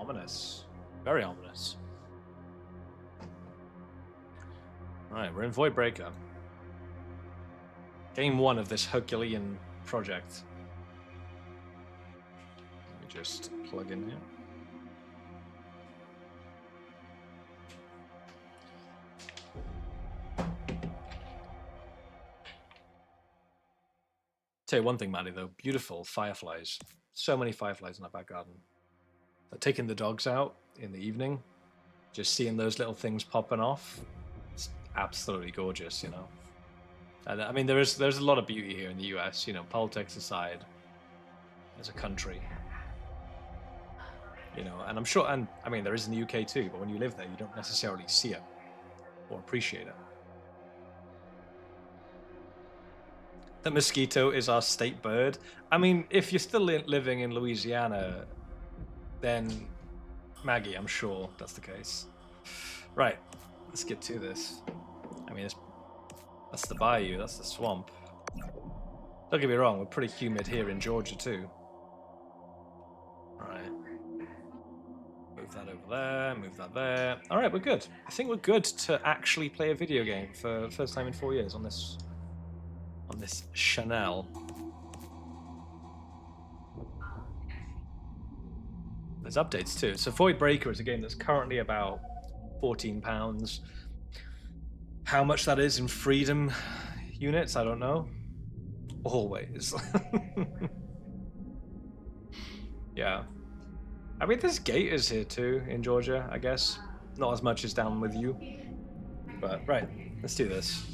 Ominous. Very ominous. Alright, we're in Voidbreaker. Game 1 of this Herculean project. Let me just plug in here. Tell you one thing, Maddie, though. Beautiful fireflies. So many fireflies in our back garden. Taking the dogs out in the evening, just seeing those little things popping off, it's absolutely gorgeous, you know. And I mean, there's a lot of beauty here in the US, you know, politics aside, as a country, you know, and I'm sure, and I mean, there is in the UK too, but when you live there, you don't necessarily see it or appreciate it. The mosquito is our state bird. I mean, if you're still living in Louisiana, then Maggie, I'm sure that's the case. Right, let's get to this. I mean, that's the bayou, that's the swamp. Don't get me wrong, we're pretty humid here in Georgia too. Alright. Move that over there, move that there. Alright, we're good. I think we're good to actually play a video game for the first time in 4 years on this Chanel. There's updates too. So Voidbreaker is a game that's currently about £14. How much that is in freedom units, I don't know. Always. Yeah. I mean, there's gators here too in Georgia, I guess. Not as much as down with you. But right, let's do this.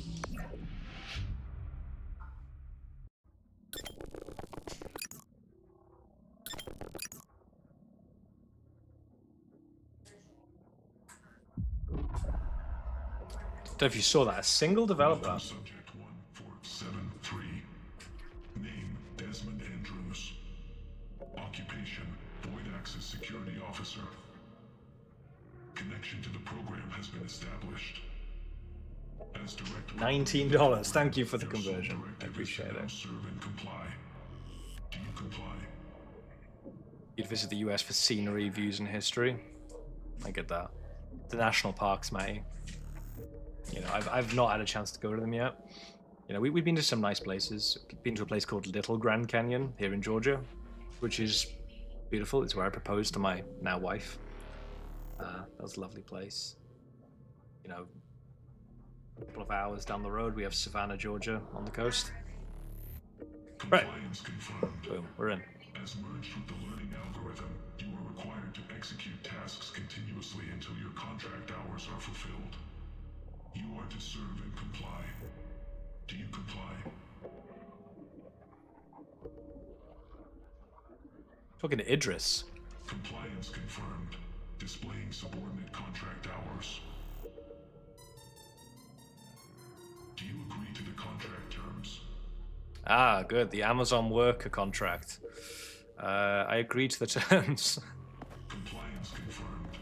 I don't know if you saw that, a single developer. Subject 1473. Name Desmond Andrews. Occupation Void Access Security Officer. Connection to the program has been established. As director, $19. Thank you for the conversion. I appreciate it. serve and comply. Do you comply? You'd visit the US for scenery, views, and history. I get that. The national parks, mate. You know, I've not had a chance to go to them yet. You know, we've been to some nice places. We've been to a place called Little Grand Canyon here in Georgia, which is beautiful. It's where I proposed to my now wife. That was a lovely place. You know, a couple of hours down the road, we have Savannah, Georgia on the coast. Compliance confirmed. Boom, we're in. As merged with the learning algorithm, you are required to execute tasks continuously until your contract hours are fulfilled. You are to serve and comply. Do you comply? Talking to Idris. Compliance confirmed. Displaying subordinate contract hours. Do you agree to the contract terms? Ah, good. The Amazon worker contract. I agree to the terms. Compliance confirmed.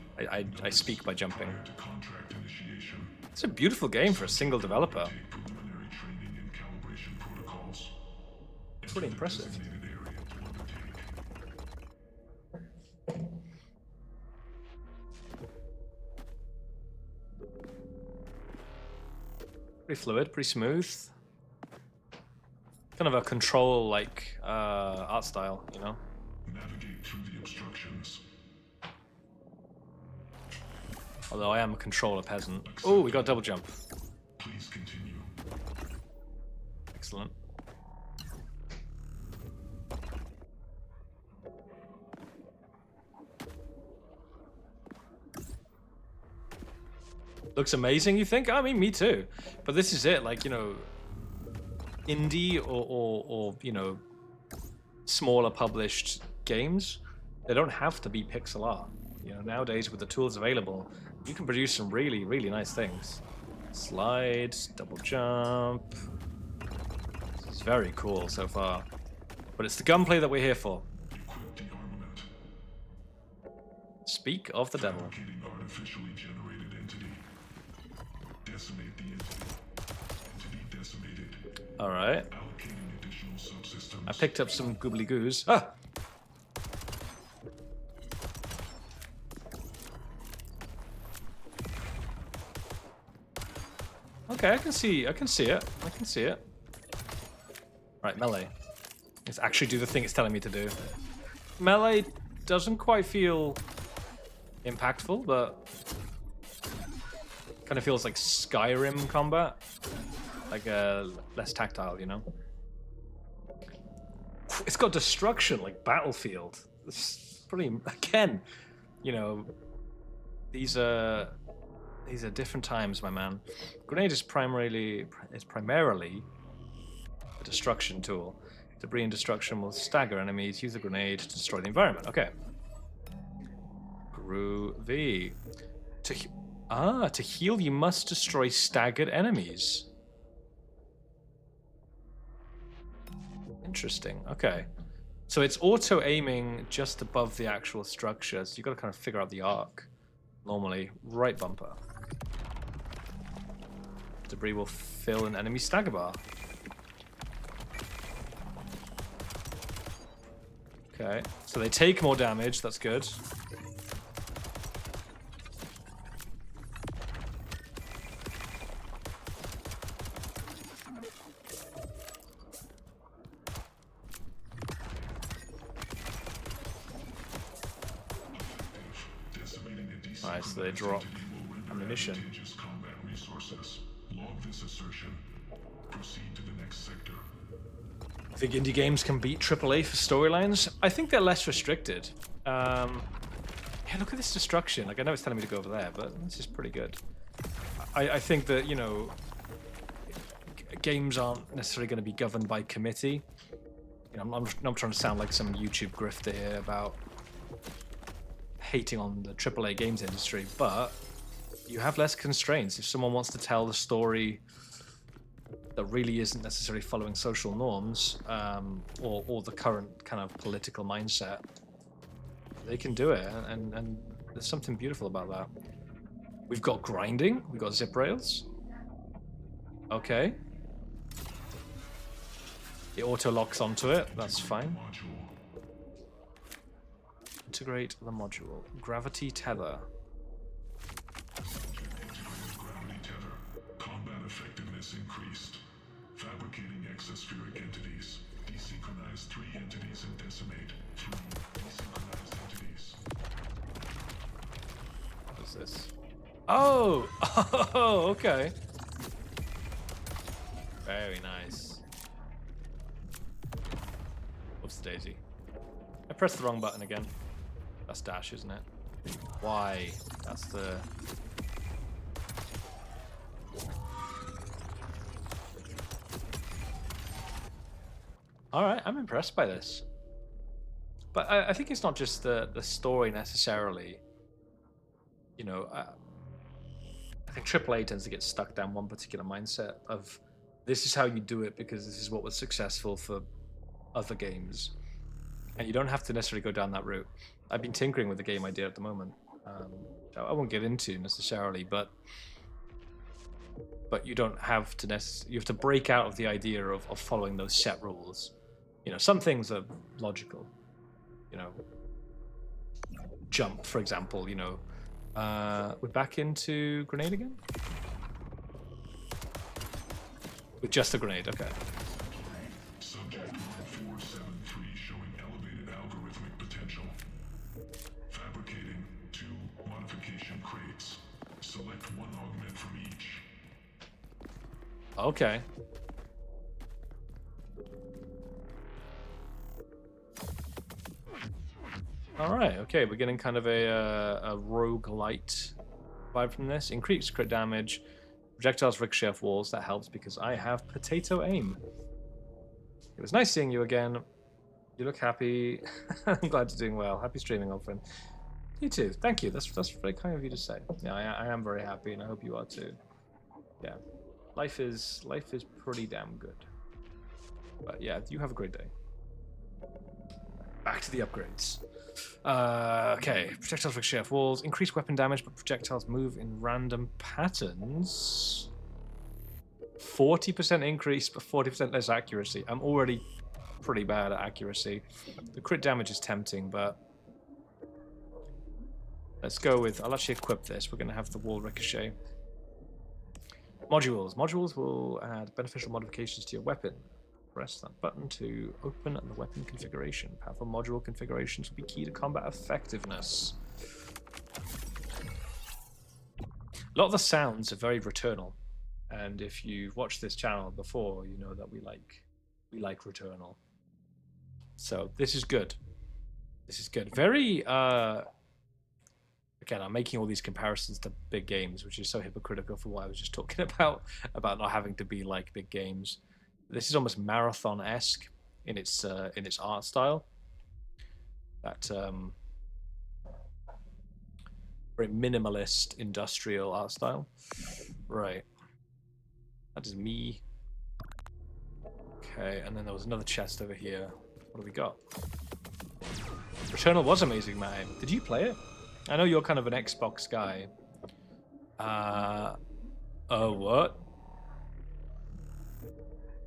I speak by jumping. Prior to contract initiation. It's a beautiful game for a single developer. Take preliminary training and calibration protocols. Pretty impressive. Designated area to undertake. Pretty fluid, pretty smooth. Kind of a control-like art style, you know? Navigate through the obstructions. Although I am a controller peasant. Oh, we got a double jump. Please continue. Excellent. Looks amazing, you think? I mean, me too. But this is it, like, you know, indie or you know, smaller published games, they don't have to be pixel art. You know, nowadays with the tools available, you can produce some really, really nice things. Slide, double jump. This is very cool so far. But it's the gunplay that we're here for. Equip the armament. Speak of the devil. Fabricating artificially generated entity. Decimate the entity. Entity decimated. Alright. Allocating additional subsystems. I picked up some goobly goos. Ah! Okay, I can see it. I can see it. Right, melee. Let's actually do the thing it's telling me to do. Melee doesn't quite feel impactful, but kind of feels like Skyrim combat. Like less tactile, you know? It's got destruction, like Battlefield. It's pretty, again, you know, these are different times, my man. Grenade is primarily a destruction tool. Debris and destruction will stagger enemies. Use the grenade to destroy the environment. Okay. Groovy. To heal, you must destroy staggered enemies. Interesting. Okay. So it's auto-aiming just above the actual structure, so you've got to kind of figure out the arc. Normally, right bumper. Debris will fill an enemy stagger bar. Okay, so they take more damage, that's good. Alright, so they drop ammunition. Combat resources. Log this assertion. Proceed to the next sector. I think indie games can beat AAA for storylines. I think they're less restricted. Yeah, look at this destruction. Like, I know it's telling me to go over there, but this is pretty good. I think that, you know, games aren't necessarily going to be governed by committee. You know, I'm not trying to sound like some YouTube grifter here about hating on the AAA games industry, but you have less constraints. If someone wants to tell the story that really isn't necessarily following social norms, or the current kind of political mindset, they can do it, and there's something beautiful about that. We've got grinding, we've got zip rails. Okay. It auto locks onto it, that's fine. Integrate the module. Gravity tether. Gravity tether. Combat effectiveness increased. Fabricating exospheric entities. Desynchronize 3 entities and decimate 3 desynchronized entities. What is this? Oh! Oh, okay. Very nice. Whoops, daisy. I pressed the wrong button again. That's dash, isn't it? Why? That's the... Alright, I'm impressed by this. But I think it's not just the story necessarily. You know, I think AAA tends to get stuck down one particular mindset of this is how you do it because this is what was successful for other games. And you don't have to necessarily go down that route. I've been tinkering with the game idea at the moment. I won't get into necessarily, but you don't have to you have to break out of the idea of following those set rules. You know, some things are logical. You know, jump, for example. You know, we're back into grenade again with just a grenade. Okay. Subject 1473 showing elevated algorithmic potential. Fabricating 2 modification crates. Select 1 augment from each. Okay. All right. Okay, we're getting kind of a roguelite vibe from this. Increased crit damage. Projectiles ricochet off walls. That helps because I have potato aim. It was nice seeing you again. You look happy. I'm glad you're doing well. Happy streaming, old friend. You too. Thank you. That's very kind of you to say. Yeah, I am very happy, and I hope you are too. Yeah, life is pretty damn good. But yeah, you have a great day. Back to the upgrades. Okay, projectiles ricochet off walls. Increase weapon damage, but projectiles move in random patterns. 40% increase, but 40% less accuracy. I'm already pretty bad at accuracy. The crit damage is tempting, but let's go with... I'll actually equip this. We're going to have the wall ricochet. Modules. Modules will add beneficial modifications to your weapon. Press that button to open the weapon configuration. Powerful module configurations will be key to combat effectiveness. A lot of the sounds are very Returnal, and if you've watched this channel before, you know that we like Returnal. So this is good. This is good. Very again, I'm making all these comparisons to big games, which is so hypocritical for what I was just talking about not having to be like big games. This is almost marathon-esque in its art style. That very minimalist industrial art style. Right. That is me. Okay, and then there was another chest over here. What do we got? Returnal was amazing, man. Did you play it? I know you're kind of an Xbox guy. Oh, what?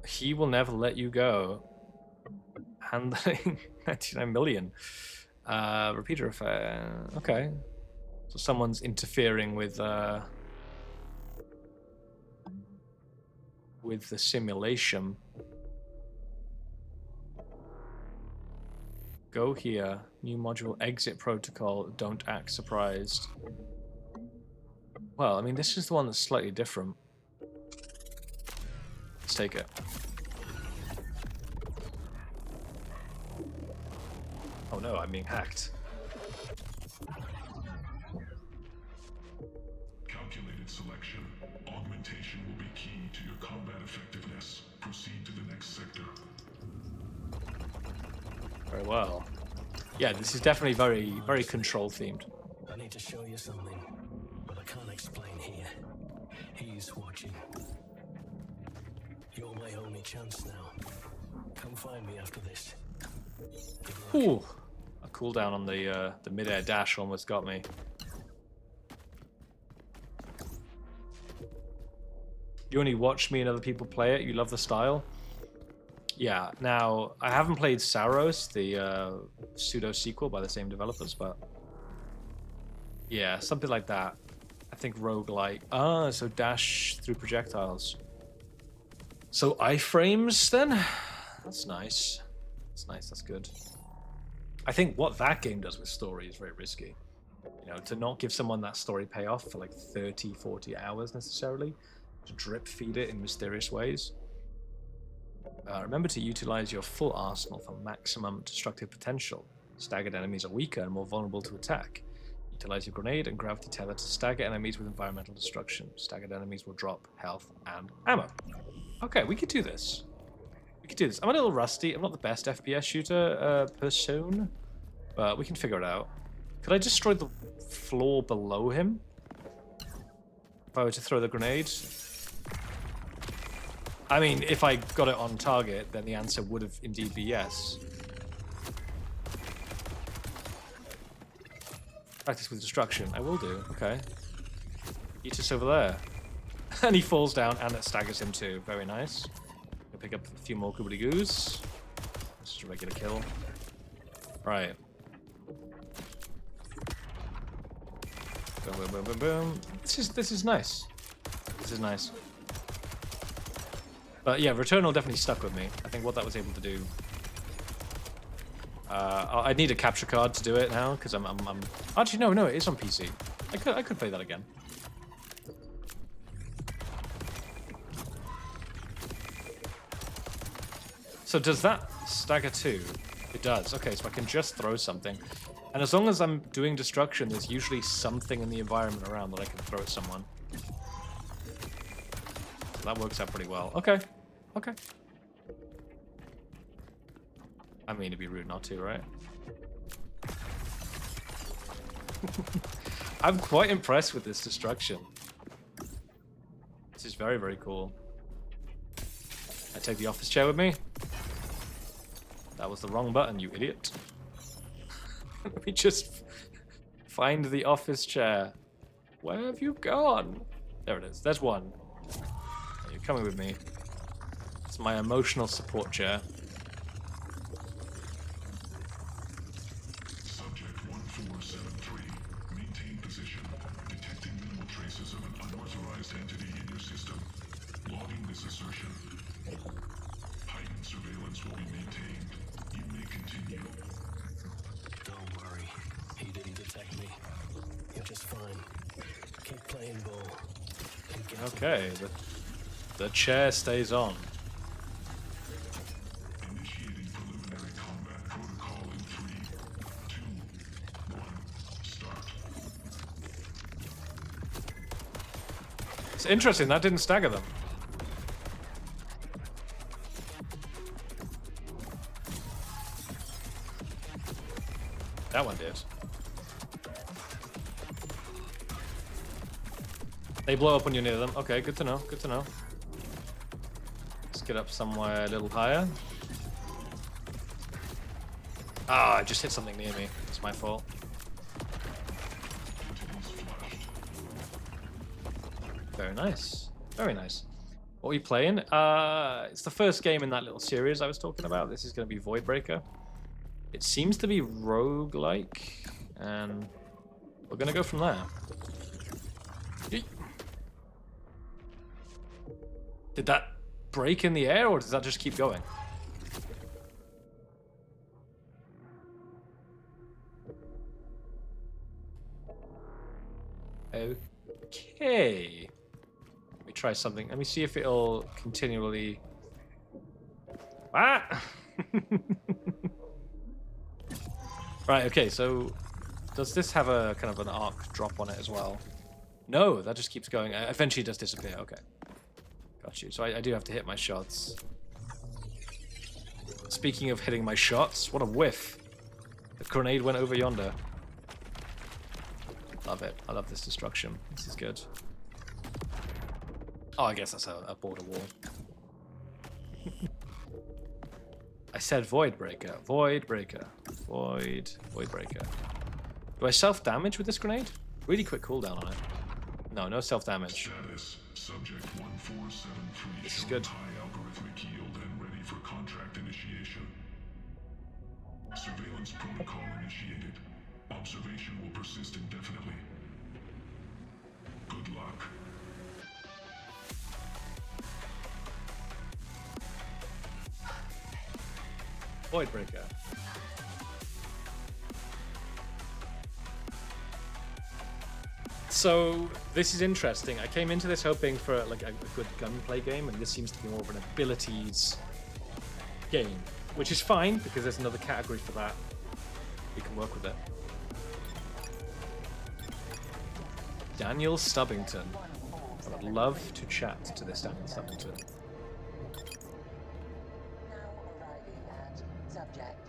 He will never let you go. Handling 99 million. Repeater effect. Okay. So someone's interfering with the simulation. Go here. New module, exit protocol. Don't act surprised. Well, I mean, this is the one that's slightly different. Let's take it. Oh no, I'm being hacked. Calculated selection. Augmentation will be key to your combat effectiveness. Proceed to the next sector. Very well. Yeah, this is definitely very control themed. I need to show you something, but I can't explain here. He's watching. You're my only chance now. Come find me after this. Ooh, a cooldown on the mid-air dash almost got me. You only watch me and other people play it. You love the style. Yeah. Now I haven't played Saros, the pseudo sequel by the same developers, but yeah, something like that. I think roguelite. Ah, so dash through projectiles. So iframes then? That's nice. That's nice, that's good. I think what that game does with story is very risky. You know, to not give someone that story payoff for like 30, 40 hours necessarily, to drip feed it in mysterious ways. Remember to utilize your full arsenal for maximum destructive potential. Staggered enemies are weaker and more vulnerable to attack. Utilize your grenade and gravity tether to stagger enemies with environmental destruction. Staggered enemies will drop health and ammo. Okay, we could do this. We could do this. I'm a little rusty. I'm not the best FPS shooter person, but we can figure it out. Could I destroy the floor below him? If I were to throw the grenade? I mean, if I got it on target, then the answer would have indeed be yes. Practice with destruction. I will do. Okay. Eat us over there. And he falls down, and it staggers him too. Very nice. I'll pick up a few more goobity-goos. Just a regular kill. Right. Boom, boom, boom, boom, boom. This is nice. This is nice. But yeah, Returnal definitely stuck with me. I think what that was able to do. I need a capture card to do it now because I'm. Actually, no, it is on PC. I could play that again. So does that stagger too? It does. Okay, so I can just throw something, and as long as I'm doing destruction, there's usually something in the environment around that I can throw at someone. So that works out pretty well. Okay. Okay. I mean, it'd be rude not to, right? I'm quite impressed with this destruction. This is very, very cool. I take the office chair with me. That was the wrong button, you idiot. Let me just find the office chair. Where have you gone? There it is. There's one. You're coming with me. It's my emotional support chair. Subject 1473. Maintain position. Detecting minimal traces of an unauthorized entity in your system. Logging this assertion. Heightened surveillance will be maintained. You may continue. Don't worry. He didn't detect me. You're just fine. Keep playing ball. And get Okay, the chair stays on. Initiating preliminary combat protocol in 3, 2, 1, start. It's interesting, that didn't stagger them. That one did. They blow up when you're near them. Okay, good to know, good to know. Let's get up somewhere a little higher. Ah, I just hit something near me. It's my fault. Very nice. Very nice. What are we playing? It's the first game in that little series I was talking about. This is going to be VOIDBREAKER. It seems to be roguelike, and we're going to go from there. Yeet. Did that break in the air, or does that just keep going? Okay. Let me try something. Let me see if it'll continually... Ah! Right, okay, so does this have a kind of an arc drop on it as well? No, that just keeps going. Eventually it does disappear. Okay. Got you. So I do have to hit my shots. Speaking of hitting my shots, what a whiff. The grenade went over yonder. Love it. I love this destruction. This is good. Oh, I guess that's a border wall. I said VOIDBREAKER. VOIDBREAKER. VOIDBREAKER. Do I self-damage with this grenade? Really quick cooldown on it. No, no self-damage. Status. Subject 1473 This is shown good. high algorithmic yield and ready for contract initiation. Surveillance protocol initiated. Observation will persist indefinitely. Good luck. VOIDBREAKER. So this is interesting. I came into this hoping for like a good gunplay game, and this seems to be more of an abilities game, which is fine because there's another category for that. We can work with it. Daniel Stubbington. I would love to chat to this Daniel Stubbington.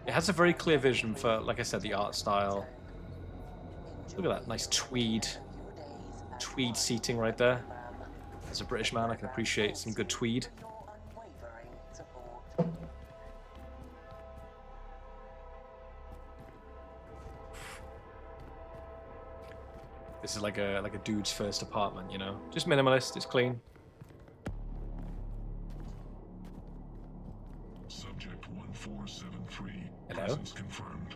It has a very clear vision for, like I said, the art style. Look at that nice tweed seating right there. As a British man, I can appreciate some good tweed. This is like a dude's first apartment, you know? Just minimalist, it's clean. Subject 1473. Hello? Presence confirmed.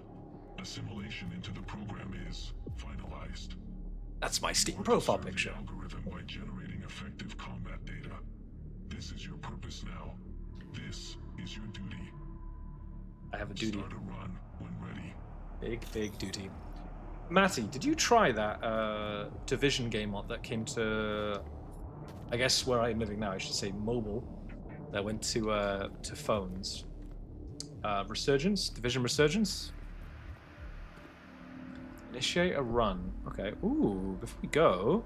Assimilation into the program is finalized. That's my Steam profile Serve the picture. algorithm by generating effective combat data. This is your purpose now. This is your duty. I have a duty. Start a run when ready. Big duty. Matty, did you try that Division game mod that came to, I guess where I'm living now, I should say mobile, that went to phones? Resurgence? Division Resurgence? Initiate a run. Okay. Ooh, before we go,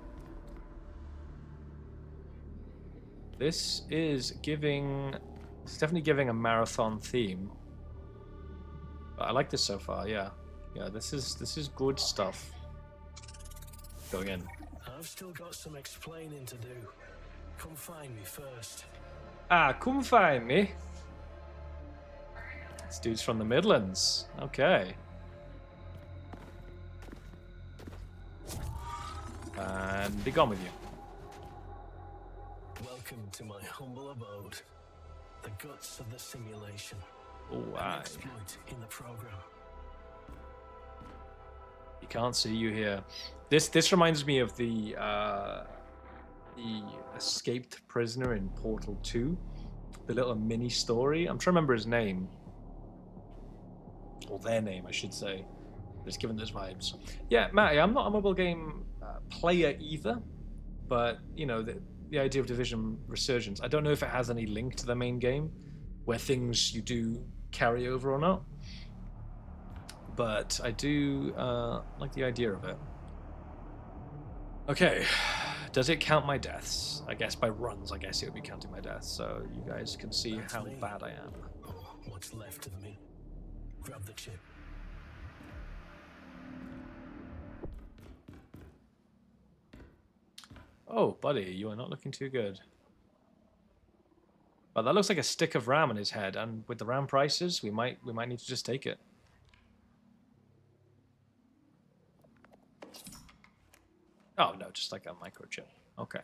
this is giving, it's definitely giving a marathon theme. But I like this so far, yeah. Yeah, this is good stuff. Going in. I've still got some explaining to do. Come find me first. Ah, come find me. This dude's from the Midlands. Okay. And be gone with you. Welcome to my humble abode. The guts of the simulation. Oh, An aye. exploit in the program. You can't see you here. This reminds me of the escaped prisoner in Portal 2. The little mini story. I'm trying to remember his name. Or their name, I should say. It's given those vibes. Yeah, Matty, I'm not a mobile game player either. But, you know, the idea of Division Resurgence, I don't know if it has any link to the main game, where things you do carry over or not. But I do like the idea of it. Okay, does it count my deaths? I guess by runs, I guess it would be counting my deaths, so you guys can see how bad I am. Oh, what's left of me? Grab the chip. Oh, buddy, you are not looking too good. But that looks like a stick of RAM on his head, and with the RAM prices, we might need to just take it. Oh no, just like a microchip. Okay.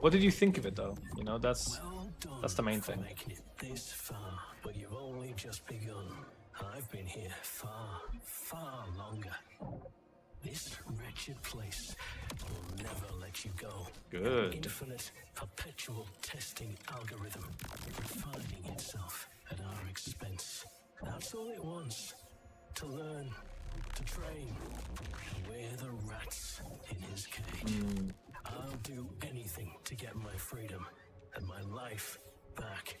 What did you think of it, though? You know, that's the main thing. Making it this far, but you've only just begun. I've been here far, far longer. This wretched place will never let you go. Good. An infinite, perpetual testing algorithm, refining itself at our expense. That's all it wants. To learn, to train. We're the rats in his cage. I'll do anything to get my freedom and my life back.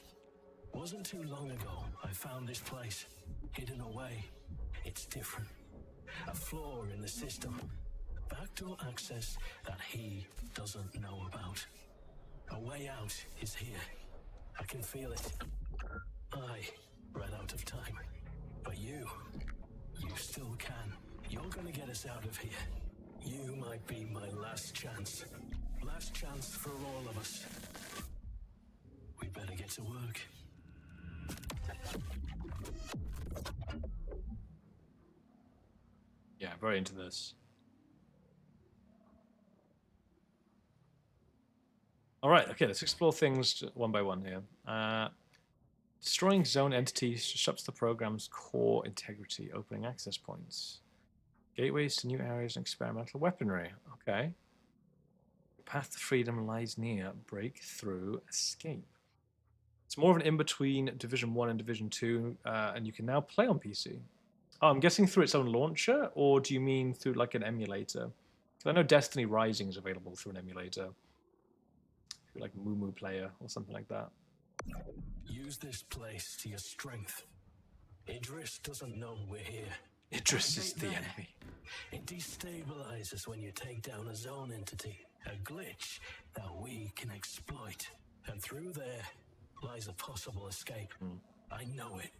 Wasn't too long ago I found this place, hidden away. It's different. A flaw in the system. Backdoor access that he doesn't know about. A way out is here. I can feel it. I ran out of time. But you still can. You're gonna get us out of here. You might be my last chance. Last chance for all of us. We better get to work. Yeah, very into this. All right, okay, let's explore things one by one here. Destroying zone entities disrupts the program's core integrity, opening access points. Gateways to new areas and experimental weaponry. Okay. The path to freedom lies near. Breakthrough, escape. It's more of an in-between Division 1 and Division 2, and you can now play on PC. Oh, I'm guessing through its own launcher, or do you mean through like an emulator? Because I know Destiny Rising is available through an emulator. Through like Moo Player or something like that. Use this place to your strength. Idris doesn't know we're here. Idris is the enemy. It destabilizes when you take down a zone entity, a glitch that we can exploit. And through there lies a possible escape. I know it.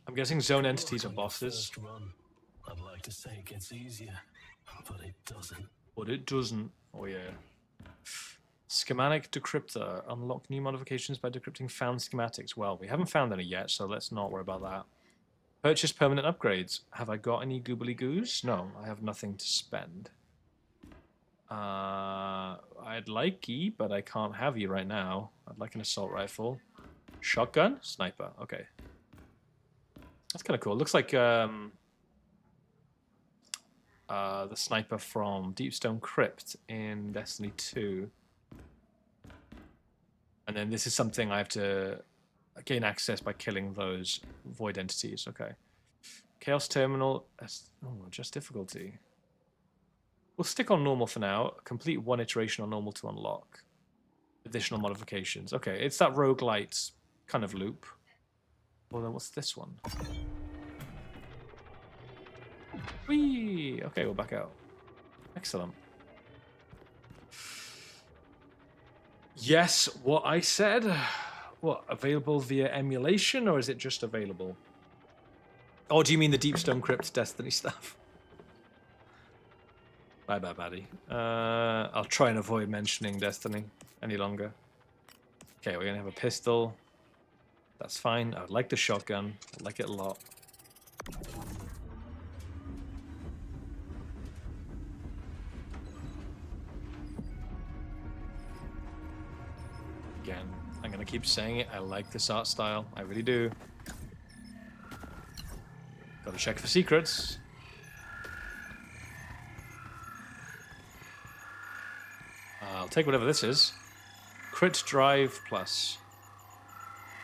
I'm guessing zone entities are bosses. First run, I'd like to say it gets easier, but it doesn't. But it doesn't. Oh yeah. Schematic decryptor. Unlock new modifications by decrypting found schematics. Well, we haven't found any yet, so let's not worry about that. Purchase permanent upgrades. Have I got any goobly goos? No, I have nothing to spend. I'd like E, but I can't have E right now. I'd like an assault rifle. Shotgun? Sniper. Okay. That's kind of cool. Looks like the sniper from Deepstone Crypt in Destiny 2. And then this is something I have to gain access by killing those void entities. Okay. Chaos Terminal. Oh, just difficulty. We'll stick on normal for now. Complete one iteration on normal to unlock. Additional modifications. Okay, it's that roguelite kind of loop. Well, then what's this one? Whee! Okay, we'll back out. Excellent. Yes, what I said. What, available via emulation, or is it just available? Oh, do you mean the Deepstone Crypt Destiny stuff? Bye, baddie. I'll try and avoid mentioning Destiny any longer. Okay, we're gonna have a pistol. That's fine. I would like the shotgun. I like it a lot. Again, I'm gonna keep saying it. I like this art style. I really do. Gotta check for secrets. I'll take whatever this is. Crit drive plus.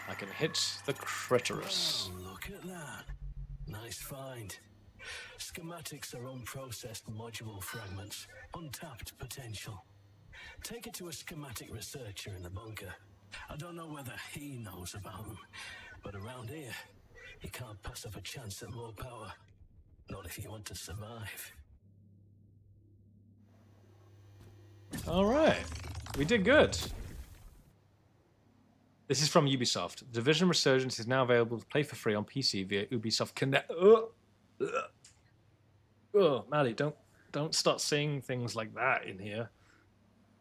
I can hit the Critorus. Oh, look at that. Nice find. Schematics are unprocessed module fragments, untapped potential. Take it to a schematic researcher in the bunker. I don't know whether he knows about them, but around here, you can't pass up a chance at more power. Not if you want to survive. Alright. We did good. This is from Ubisoft. Division Resurgence is now available to play for free on PC via Ubisoft Connect. Oh, Maddie, don't start saying things like that in here.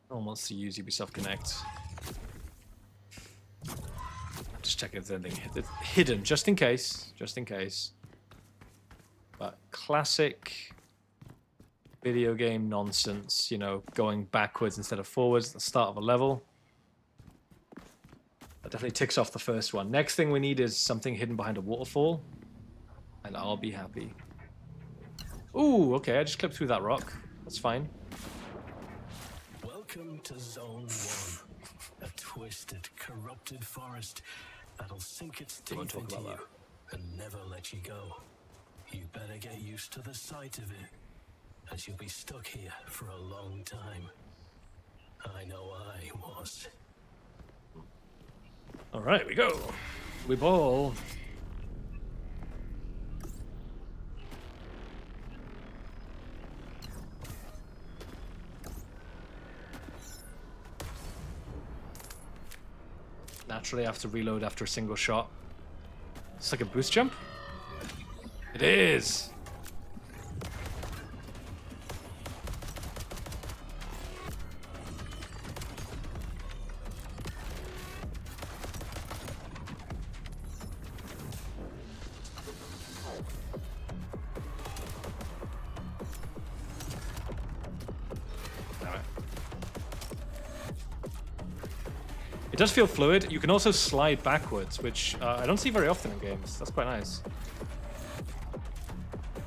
No one wants to use Ubisoft Connect. I'm just checking if there's anything hidden, just in case. Just in case. But classic video game nonsense, you know, going backwards instead of forwards at the start of a level. That definitely ticks off the first one. Next thing we need is something hidden behind a waterfall, and I'll be happy. Ooh, okay, I just clipped through that rock. That's fine. Welcome to Zone 1. A twisted, corrupted forest that'll sink its teeth into you and never let you go. You better get used to the sight of it, as you'll be stuck here for a long time. I know I was. Alright, we go. We ball. Naturally, I have to reload after a single shot. It's like a boost jump? It is! It does feel fluid. You can also slide backwards, which I don't see very often in games. That's quite nice.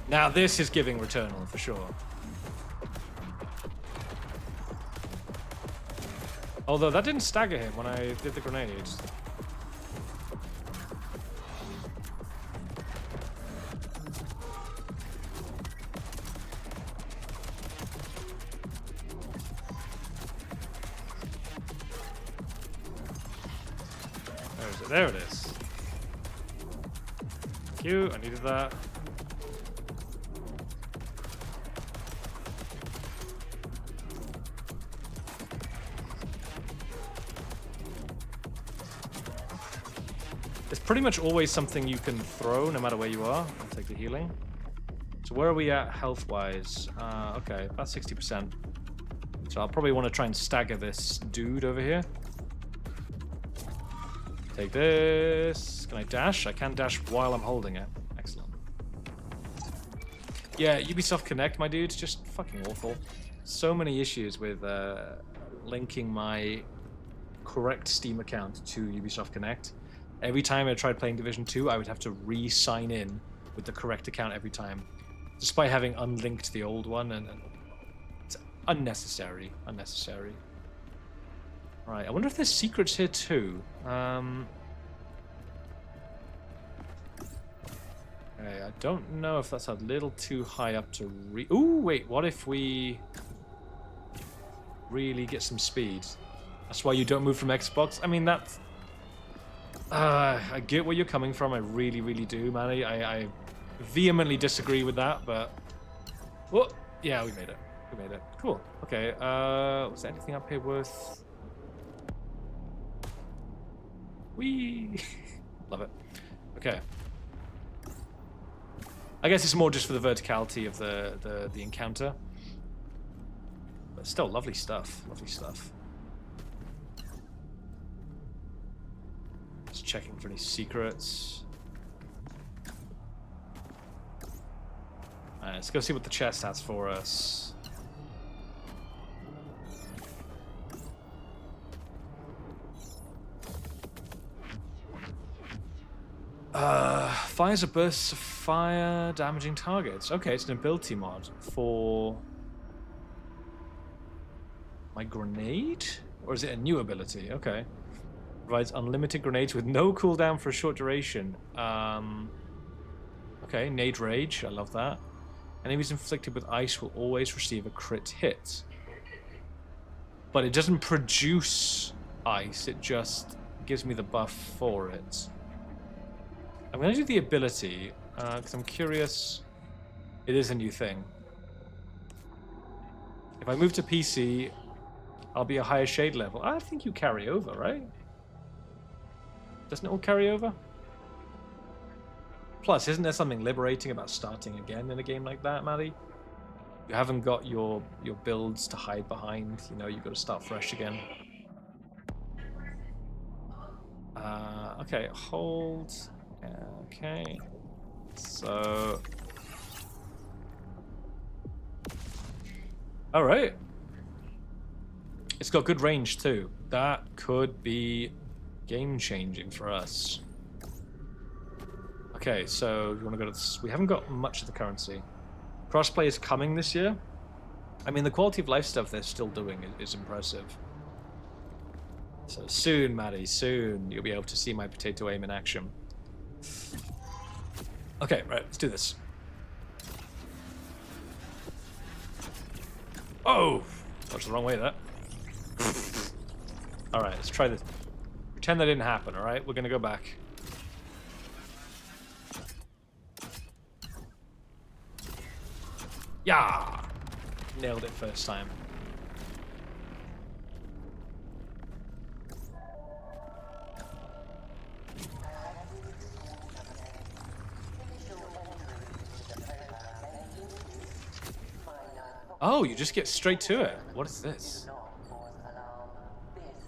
Now this is giving Returnal, for sure. Although that didn't stagger him when I did the grenades. There it is. Thank you, I needed that. There's pretty much always something you can throw no matter where you are. I'll take the healing. So where are we at health-wise? Okay, about 60%. So I'll probably want to try and stagger this dude over here. Take this. Can I dash? I can dash while I'm holding it. Excellent. Yeah, Ubisoft Connect, my dude, just fucking awful. So many issues with linking my correct Steam account to Ubisoft Connect. Every time I tried playing Division 2, I would have to re-sign in with the correct account every time, despite having unlinked the old one, and it's unnecessary. Unnecessary. Right, I wonder if there's secrets here too. Okay, I don't know if that's a little too high up to Ooh, wait, what if we really get some speed? That's why you don't move from Xbox? I mean, that's... I get where you're coming from, I really, really do, Manny. I vehemently disagree with that, but... Oh, yeah, we made it. We made it. Cool. Okay, was there anything up here worth... Whee! Love it. Okay. I guess it's more just for the verticality of the encounter. But still, lovely stuff. Lovely stuff. Just checking for any secrets. Alright, let's go see what the chest has for us. Fires a burst of fire, damaging targets. Okay, it's an ability mod for my grenade? Or is it a new ability? Okay. Provides unlimited grenades with no cooldown for a short duration. Okay, Nade Rage. I love that. Enemies inflicted with ice will always receive a crit hit. But it doesn't produce ice, it just gives me the buff for it. I'm going to do the ability, because I'm curious. It is a new thing. If I move to PC, I'll be a higher shade level. I think you carry over, right? Doesn't it all carry over? Plus, isn't there something liberating about starting again in a game like that, Maddie? You haven't got your builds to hide behind. You know, you've got to start fresh again. Okay, hold. Okay. So... Alright. It's got good range too. That could be game-changing for us. Okay, so you want to go to this? We haven't got much of the currency. Crossplay is coming this year. I mean, the quality of life stuff they're still doing is impressive. So soon, Maddie, soon you'll be able to see my potato aim in action. Okay, right, let's do this. Oh! That's the wrong way, that. Alright, let's try this. Pretend that didn't happen, alright? We're gonna go back. Yeah! Nailed it first time. Oh, you just get straight to it. What is this?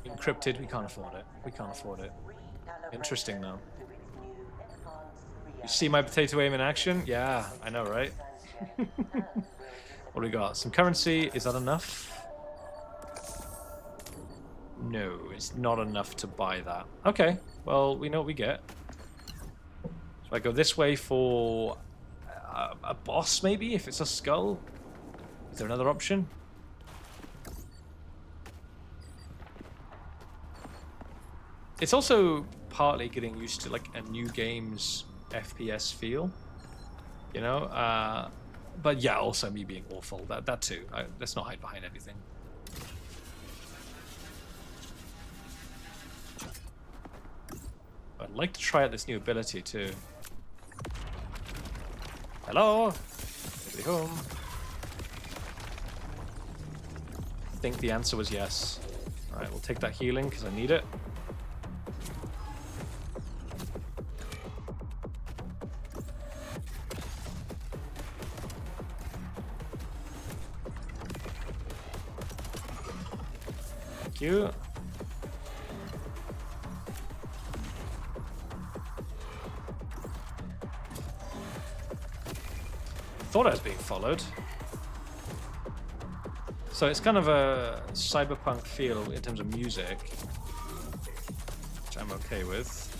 Encrypted, we can't afford it. We can't afford it. Interesting though. You see my potato aim in action? Yeah, I know, right? What do we got? Some currency. Is that enough? No, it's not enough to buy that. Okay, well, we know what we get. So I go this way for a boss, maybe, if it's a skull. Is there another option? It's also partly getting used to like a new game's FPS feel, you know. But yeah, also me being awful. That too. Let's not hide behind anything. I'd like to try out this new ability too. Hello, everybody home. I think the answer was yes. All right, we'll take that healing because I need it. Thank you. Thought I was being followed. So it's kind of a cyberpunk feel in terms of music, which I'm okay with.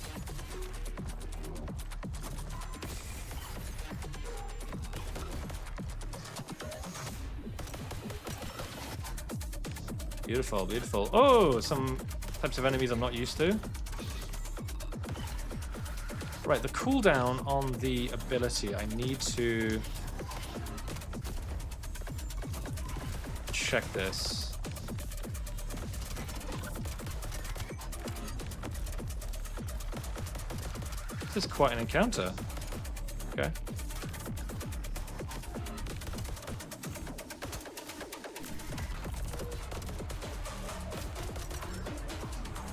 Beautiful, beautiful. Oh, some types of enemies I'm not used to. Right, the cooldown on the ability, I need to check this. This is quite an encounter. Okay.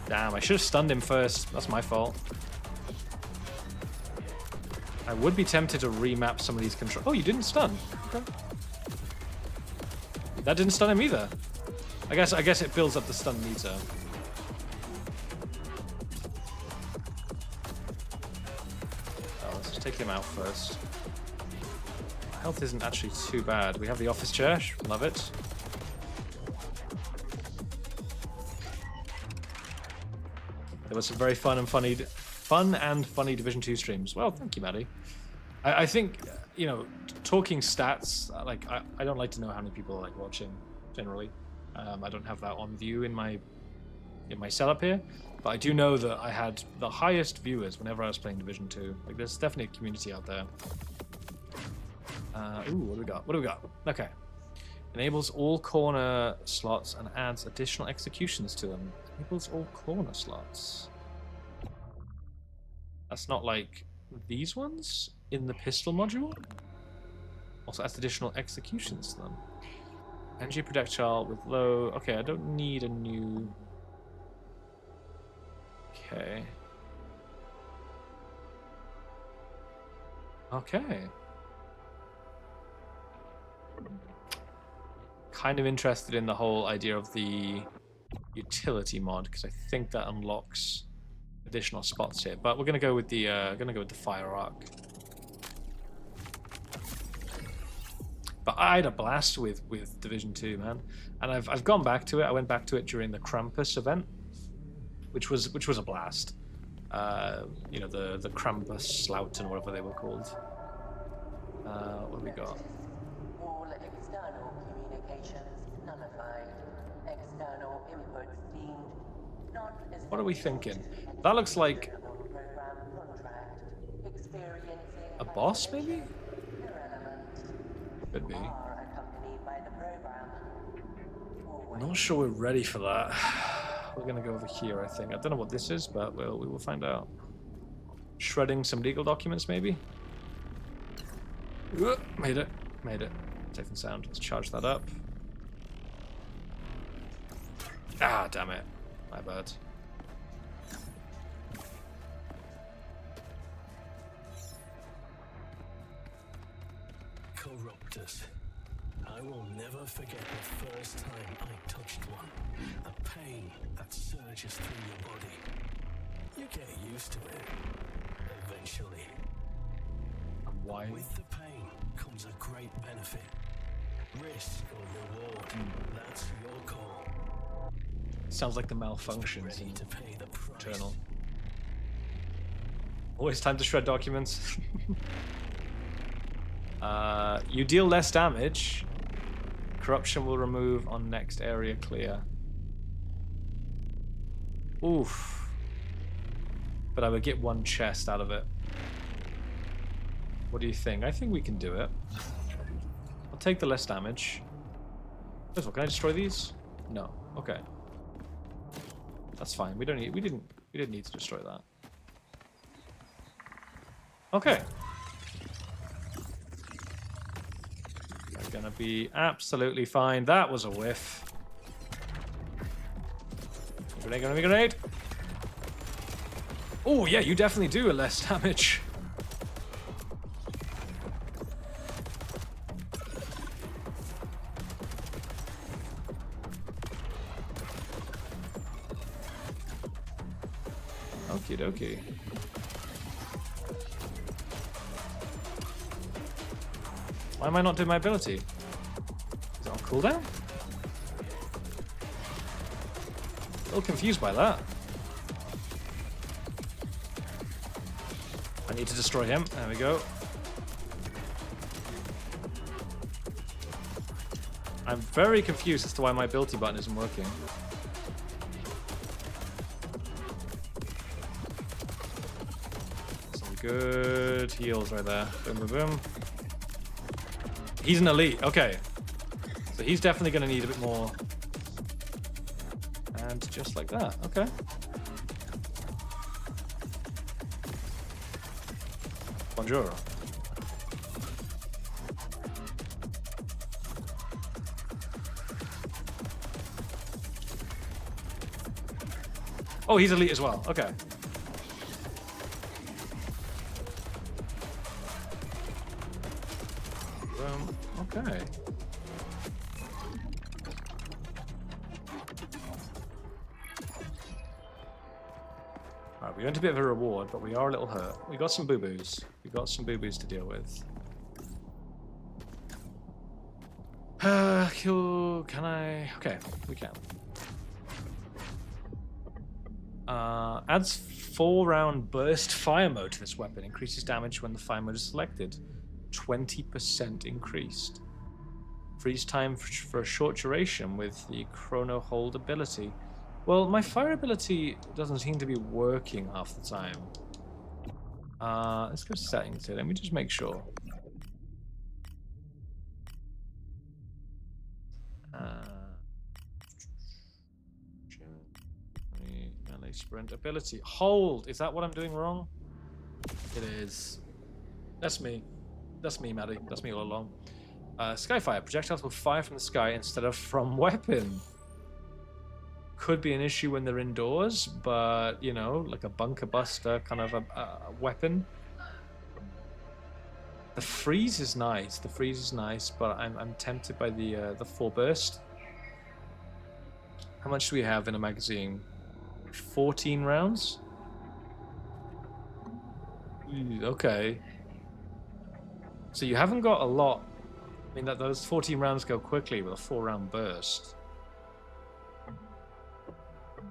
Damn, I should have stunned him first. That's my fault. I would be tempted to remap some of these controls. Oh, you didn't stun. Okay. That didn't stun him either. I guess it builds up the stun meter. Oh, let's just take him out first. Health isn't actually too bad. We have the office chair. Love it. There was some very fun and funny Division 2 streams. Well, thank you, Maddie. I think, you know, talking stats, like, I don't like to know how many people are, like, watching, generally. I don't have that on view in my setup here, but I do know that I had the highest viewers whenever I was playing Division 2. Like, there's definitely a community out there. Ooh, what do we got? What do we got? Okay. Enables all corner slots and adds additional executions to them. Enables all corner slots. That's not like these ones in the pistol module? Also adds additional executions to them. Energy projectile with low... Okay, I don't need a new... Okay. Okay. Kind of interested in the whole idea of the utility mod, because I think that unlocks additional spots here. But we're gonna go with the fire arc. But I had a blast with Division 2, man, and I've gone back to it. I went back to it during the Krampus event, which was a blast. You know, the Krampus Slouten, whatever they were called. What have we got? All external communications nullified. External inputs deemed non-essential. What are we thinking? That looks like a boss, maybe? Could be. Not sure we're ready for that. We're gonna go over here, I think. I don't know what this is, but we will find out. Shredding some legal documents, maybe? Made it. Made it. Safe and sound. Let's charge that up. Ah, damn it. My bad. Corruptors. I will never forget the first time I touched one. A pain that surges through your body. You get used to it. Eventually. And why? With the pain comes a great benefit. Risk or reward. That's your call. Sounds like the malfunctions Ready in to pay the price. Eternal. Always time to shred documents. You deal less damage. Corruption will remove on next area clear. Oof. But I would get one chest out of it. What do you think? I think we can do it. I'll take the less damage. First of all, can I destroy these? No. Okay. That's fine. We didn't need to destroy that. Okay. We're gonna be absolutely fine. That was a whiff. Grenade, grenade. Oh yeah, you definitely do less damage. Okie dokie. Why am I not doing my ability? Is it on cooldown? A little confused by that. I need to destroy him. There we go. I'm very confused as to why my ability button isn't working. Some good heals right there. Boom, boom, boom. He's an elite. Okay. So he's definitely going to need a bit more. And just like that. Okay. Bonjour. Oh, he's elite as well. Okay. Okay. Alright, we earned a bit of a reward, but we are a little hurt. We got some boo-boos. We got some boo-boos to deal with. Can I... Okay, we can. Adds 4-round burst fire mode to this weapon. Increases damage when the fire mode is selected. 20% increased. Freeze time for a short duration with the chrono hold ability. Well, my fire ability doesn't seem to be working half the time. Let's go settings here. Let me just make sure. Melee sprint ability. Hold! Is that what I'm doing wrong? It is. That's me. That's me, Maddie. That's me all along. Skyfire. Projectiles will fire from the sky instead of from weapon. Could be an issue when they're indoors, but, you know, like a bunker buster kind of a weapon. The freeze is nice. The freeze is nice, but I'm tempted by the 4 burst. How much do we have in a magazine? 14 rounds? Ooh, okay. So you haven't got a lot. I mean, those 14 rounds go quickly with a 4-round burst.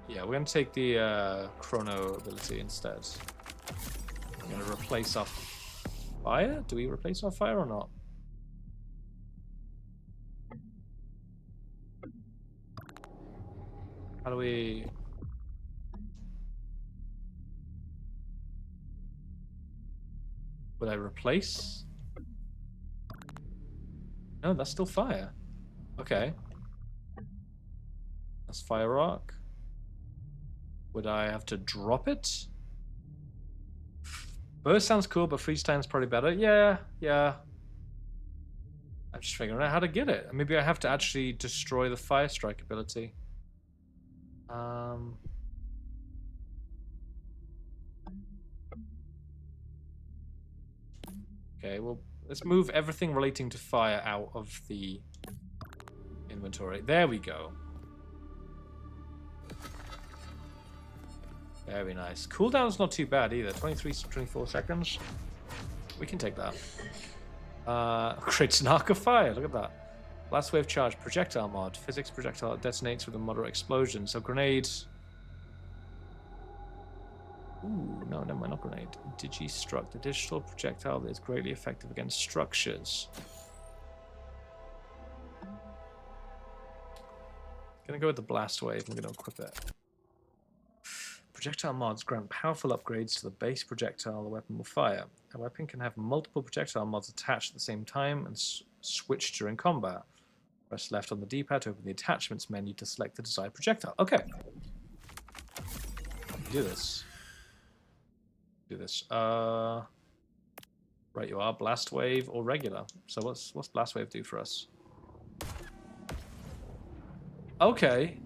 Yeah, we're going to take the chrono ability instead. I'm going to replace our fire? Do we replace our fire or not? How do we... Would I replace? No, that's still fire. Okay. That's fire arc. Would I have to drop it? Burst sounds cool, but freeze time's probably better. Yeah. I'm just figuring out how to get it. Maybe I have to actually destroy the fire strike ability. Okay, well, let's move everything relating to fire out of the inventory. There we go. Very nice. Cooldown's not too bad either. 23 to 24 seconds. We can take that. Creates an arc of fire. Look at that. Last wave charge. Projectile mod. Physics projectile detonates with a moderate explosion. So grenade. Ooh, no, never mind, not grenade. Digi-struct. A digital projectile that is greatly effective against structures. Gonna go with the blast wave. I'm gonna equip it. Projectile mods grant powerful upgrades to the base projectile the weapon will fire. A weapon can have multiple projectile mods attached at the same time and switch during combat. Press left on the D-pad to open the attachments menu to select the desired projectile. Okay. Do this. Do this. Right, you are. Blast wave or regular. So what's blast wave do for us? Okay.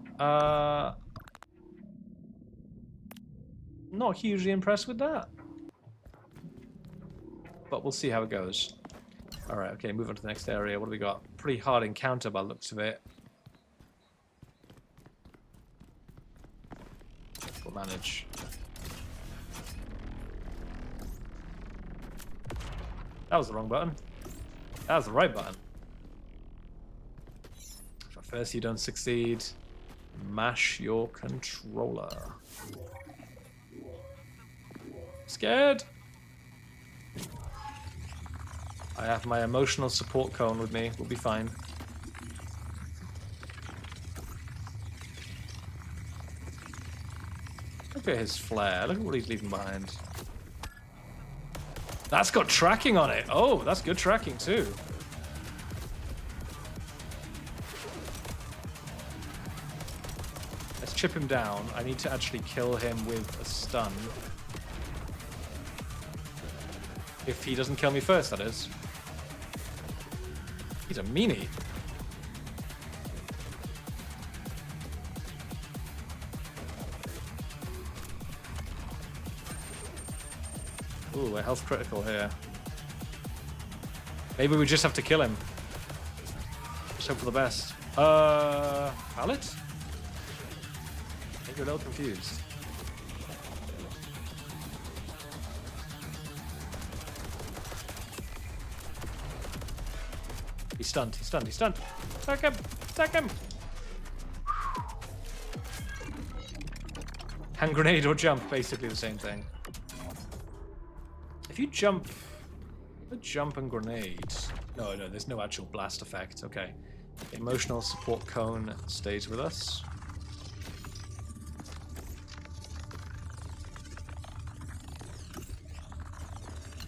Not hugely impressed with that. But we'll see how it goes. Alright, okay, move on to the next area. What do we got? Pretty hard encounter by the looks of it. We'll manage. That was the wrong button. That was the right button. If at first you don't succeed, mash your controller. Scared? I have my emotional support cone with me. We'll be fine. Look at his flare. Look at what he's leaving behind. That's got tracking on it. Oh, that's good tracking too. Let's chip him down. I need to actually kill him with a stun. If he doesn't kill me first, that is. He's a meanie. Ooh, we're health critical here. Maybe we just have to kill him. Just hope for the best. Pallet? I think you're a little confused. He's stunned, he's stunned, he's stunned. Attack him! Attack him! Hand grenade or jump, basically the same thing. If you jump and grenade. No, there's no actual blast effect. Okay. Emotional support cone stays with us.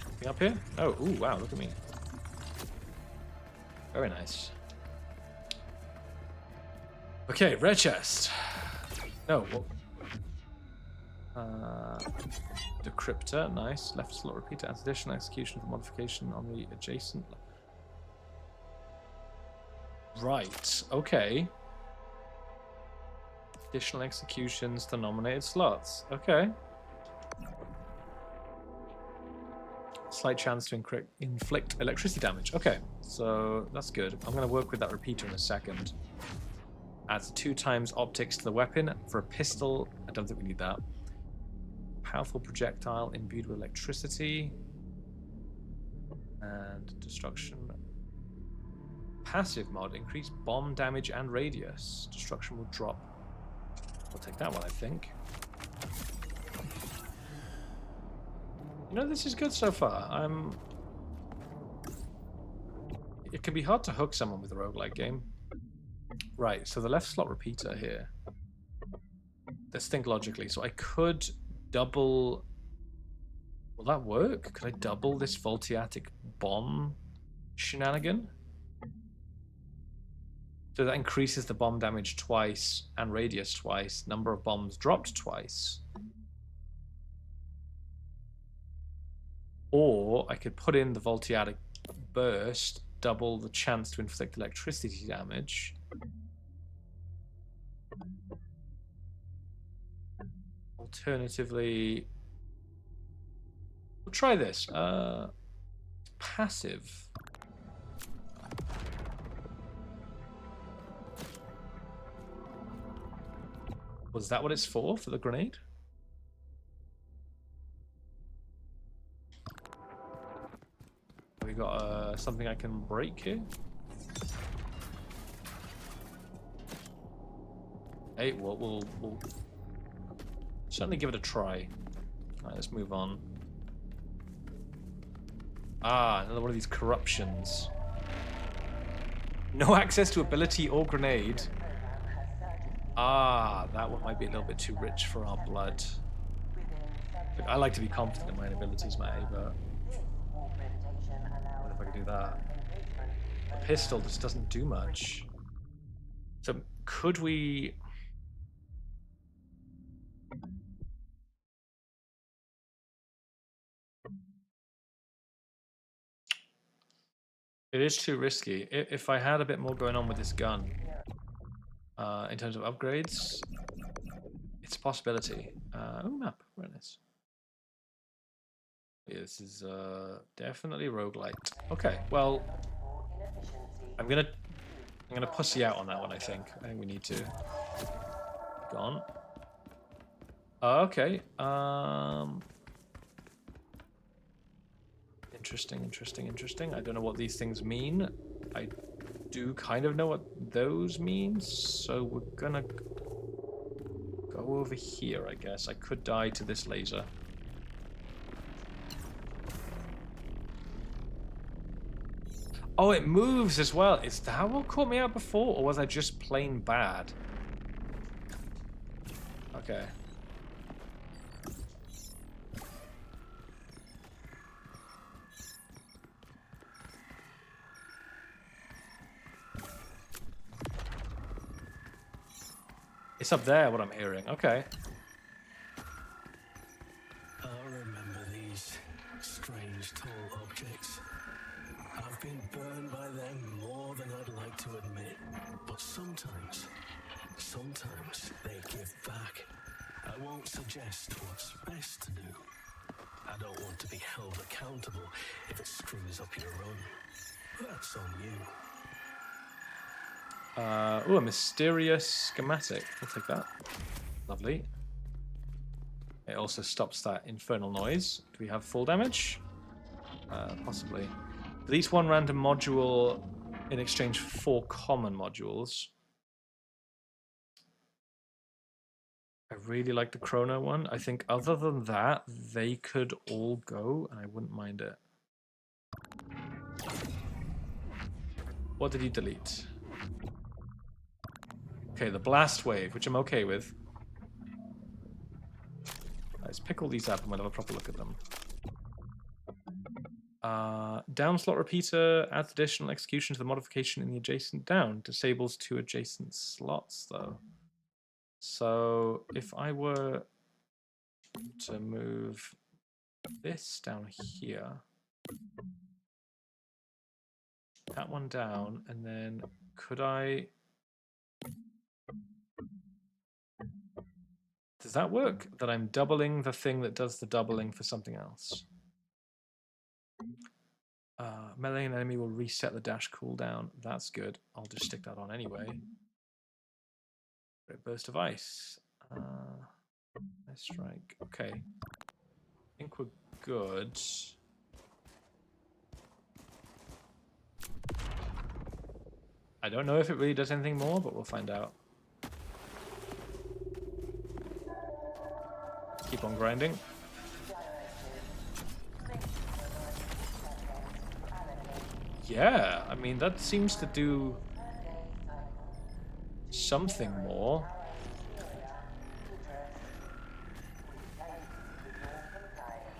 Anything up here? Oh, ooh, wow, look at me. Very nice. Okay, red chest. No, what? Decryptor, nice. Left slot repeater adds additional execution for modification on the adjacent. Right, okay. Additional executions to nominated slots. Okay. Slight chance to inflict electricity damage. Okay, so that's good. I'm going to work with that repeater in a second. Adds 2 times optics to the weapon. For a pistol, I don't think we need that. Powerful projectile imbued with electricity. And destruction. Passive mod, increase bomb damage and radius. Destruction will drop. We'll take that one, I think. You know, this is good so far. It can be hard to hook someone with a roguelike game. Right, so the left slot repeater here. Let's think logically. So I could double... Will that work? Could I double this Voltiatic bomb shenanigan? So that increases the bomb damage twice and radius twice. Number of bombs dropped twice. Or I could put in the Voltiatic burst, double the chance to inflict electricity damage. Alternatively, we'll try this. Passive. Was that what it's for the grenade? We got something I can break here. Hey, we'll certainly give it a try. Alright, let's move on. Ah, another one of these corruptions. No access to ability or grenade. Ah, that one might be a little bit too rich for our blood. Look, I like to be confident in my abilities, mate, but I wonder if I could do that. A pistol just doesn't do much. So could we... It is too risky. If I had a bit more going on with this gun, in terms of upgrades, it's a possibility. Oh, map. Very nice. Yeah, this is definitely roguelite. Okay, well, I'm gonna pussy out on that one. I think we need to. Gone. Okay. Interesting. I don't know what these things mean. I do kind of know what those mean, so we're gonna go over here, I guess. I could die to this laser. Oh, it moves as well. Is that what caught me out before, or was I just plain bad? Okay. It's up there, what I'm hearing. Okay. I remember these strange tall objects. I've been burned by them more than I'd like to admit. But sometimes they give back. I won't suggest what's best to do. I don't want to be held accountable if it screws up your run. That's on you. Oh, a mysterious schematic. I'll take that. Lovely. It also stops that infernal noise. Do we have full damage? Possibly. Delete 1 random module in exchange for 4 common modules. I really like the Chrono one. I think other than that, they could all go, and I wouldn't mind it. What did he delete? Okay, the Blast Wave, which I'm okay with. Let's pick all these up and we'll have a proper look at them. Down slot repeater adds additional execution to the modification in the adjacent down. Disables 2 adjacent slots, though. So if I were to move this down here, that one down, and then could I... Does that work? That I'm doubling the thing that does the doubling for something else. Melee and enemy will reset the dash cooldown. That's good. I'll just stick that on anyway. Great burst of ice. Nice strike. Okay. I think we're good. I don't know if it really does anything more, but we'll find out. Keep on grinding. Yeah, I mean, that seems to do something more.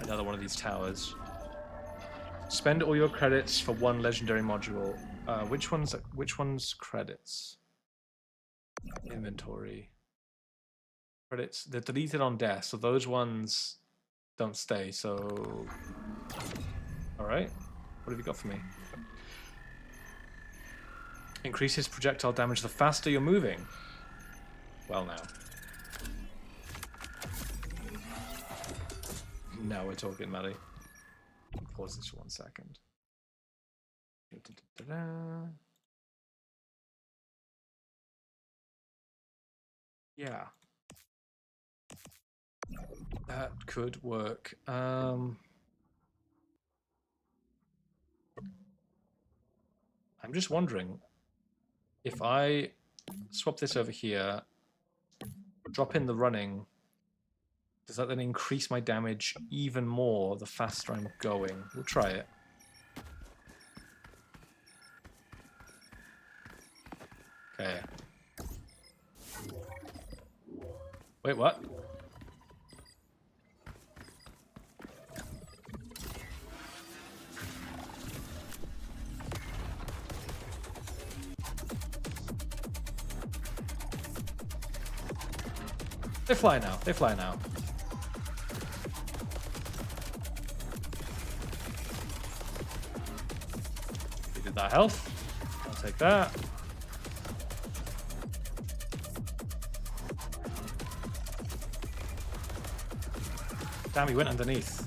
Another one of these towers. Spend all your credits for one legendary module. Which one's credits? Inventory. Credits. They're deleted on death, so those ones don't stay, so... Alright. What have you got for me? Increases projectile damage the faster you're moving. Well, now. Now we're talking, Maddie. Pause this for 1 second. Yeah. That could work. I'm just wondering if I swap this over here, drop in the running, does that then increase my damage even more the faster I'm going? We'll try it. Okay. Wait, what? They fly now. They fly now. We did that health. I'll take that. Damn, he went underneath.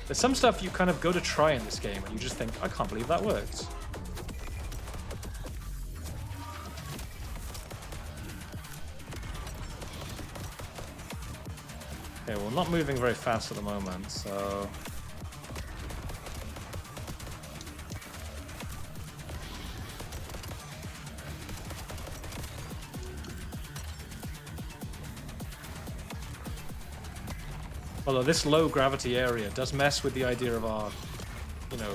There's some stuff you kind of go to try in this game and you just think, I can't believe that worked. Okay, well, not moving very fast at the moment, so... Although this low gravity area does mess with the idea of our, you know,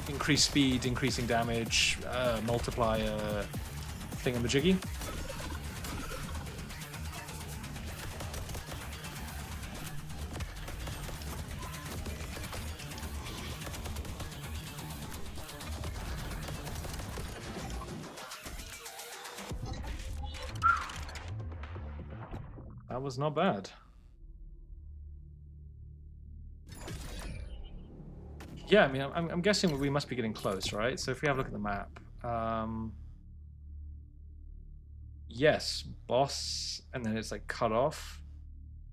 increased speed, increasing damage, multiplier thingamajiggy. That was not bad. Yeah, I mean, I'm guessing we must be getting close, right? So if we have a look at the map, yes, boss, and then it's like cut off,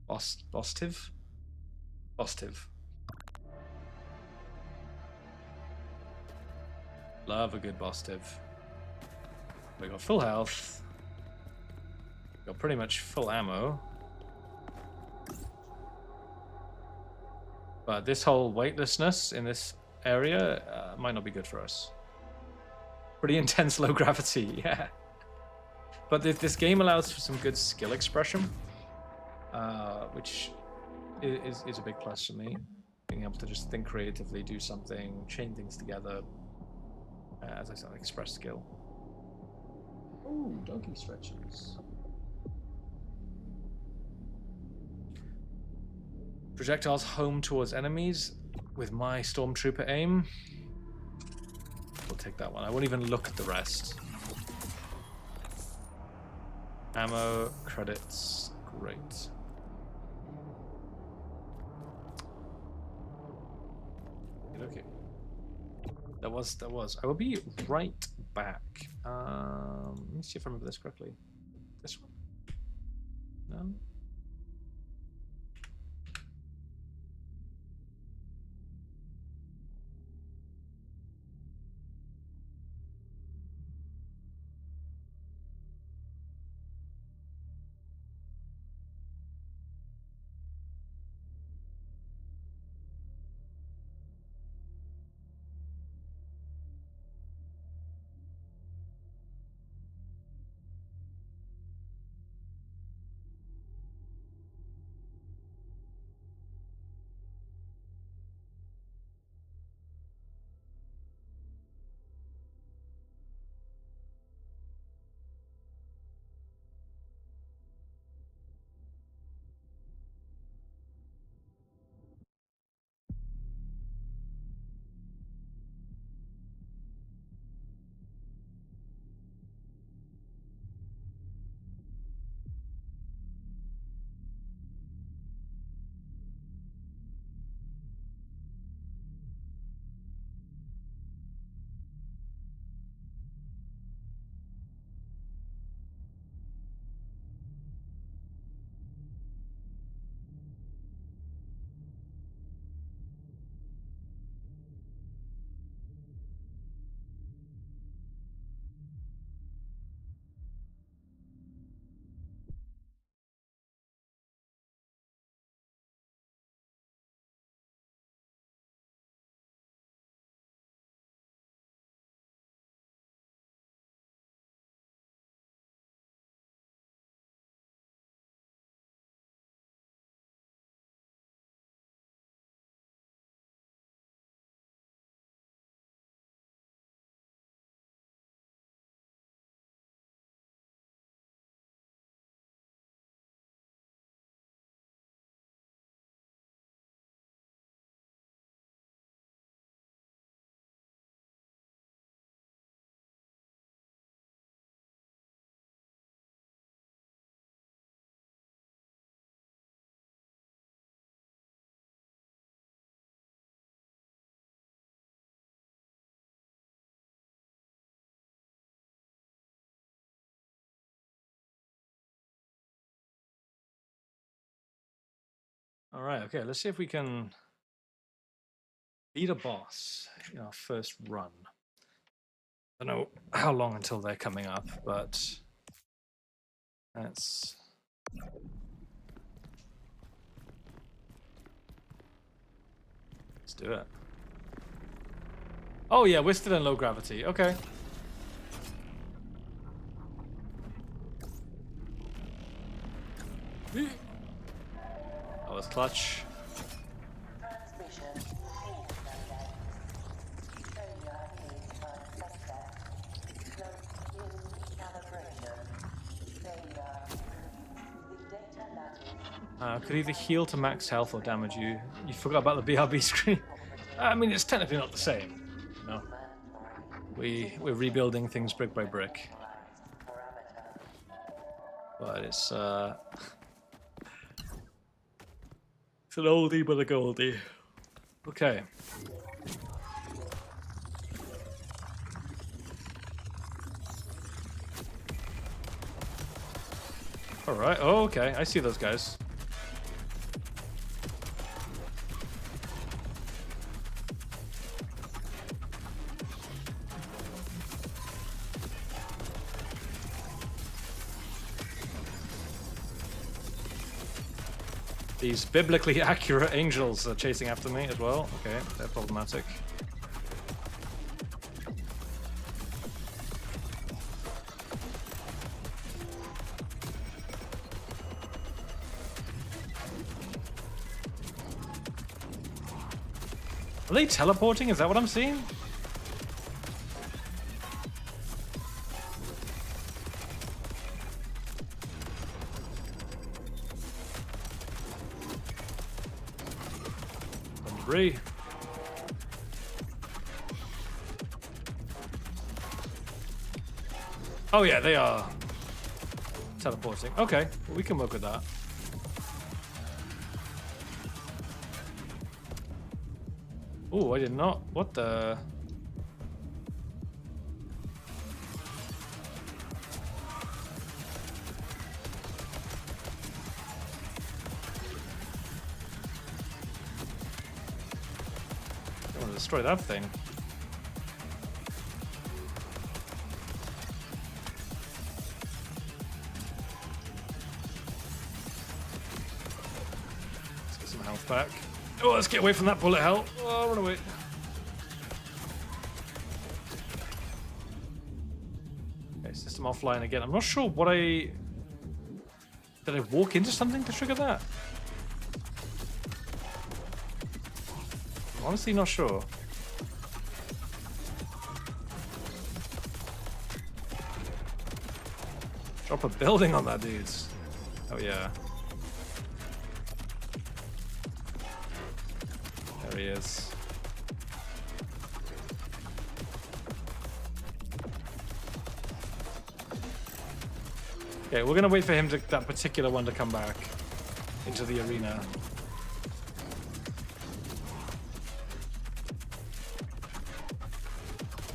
bostiv. Love a good bostiv. We got full health. We got pretty much full ammo. But this whole weightlessness in this area might not be good for us. Pretty intense low gravity, yeah. But this game allows for some good skill expression, which is a big plus for me. Being able to just think creatively, do something, chain things together, as I said, express skill. Ooh, donkey stretches. Projectiles home towards enemies with my stormtrooper aim. We'll take that one. I won't even look at the rest. Ammo, credits, great. Okay. That was. I will be right back. Let me see if I remember this correctly. This one? No? All right, okay, let's see if we can beat a boss in our first run. I don't know how long until they're coming up, but let's do it. Oh yeah, we're still in low gravity. Okay. That was clutch. Transmission. Failure is unsuspect. Note in calibration. Failure. The data lattice. Could either heal to max health or damage you. You forgot about the BRB screen. I mean, it's technically not the same. No. We're rebuilding things brick by brick. But it's an oldie but a goldie. Okay. All right. Oh, okay. I see those guys. These biblically accurate angels are chasing after me as well. Okay, they're problematic. Are they teleporting? Is that what I'm seeing? Debris. Oh yeah, they are teleporting. Okay, well, we can work with that. Oh, I did not. What the? I want to destroy that thing. Let's get some health back. Oh, let's get away from that bullet hell. Oh, run away. Okay, system offline again. I'm not sure what I... Did I walk into something to trigger that? I'm honestly not sure. Drop a building on that dude. Oh yeah. There he is. Okay, we're gonna wait for him to, that particular one to come back into the arena.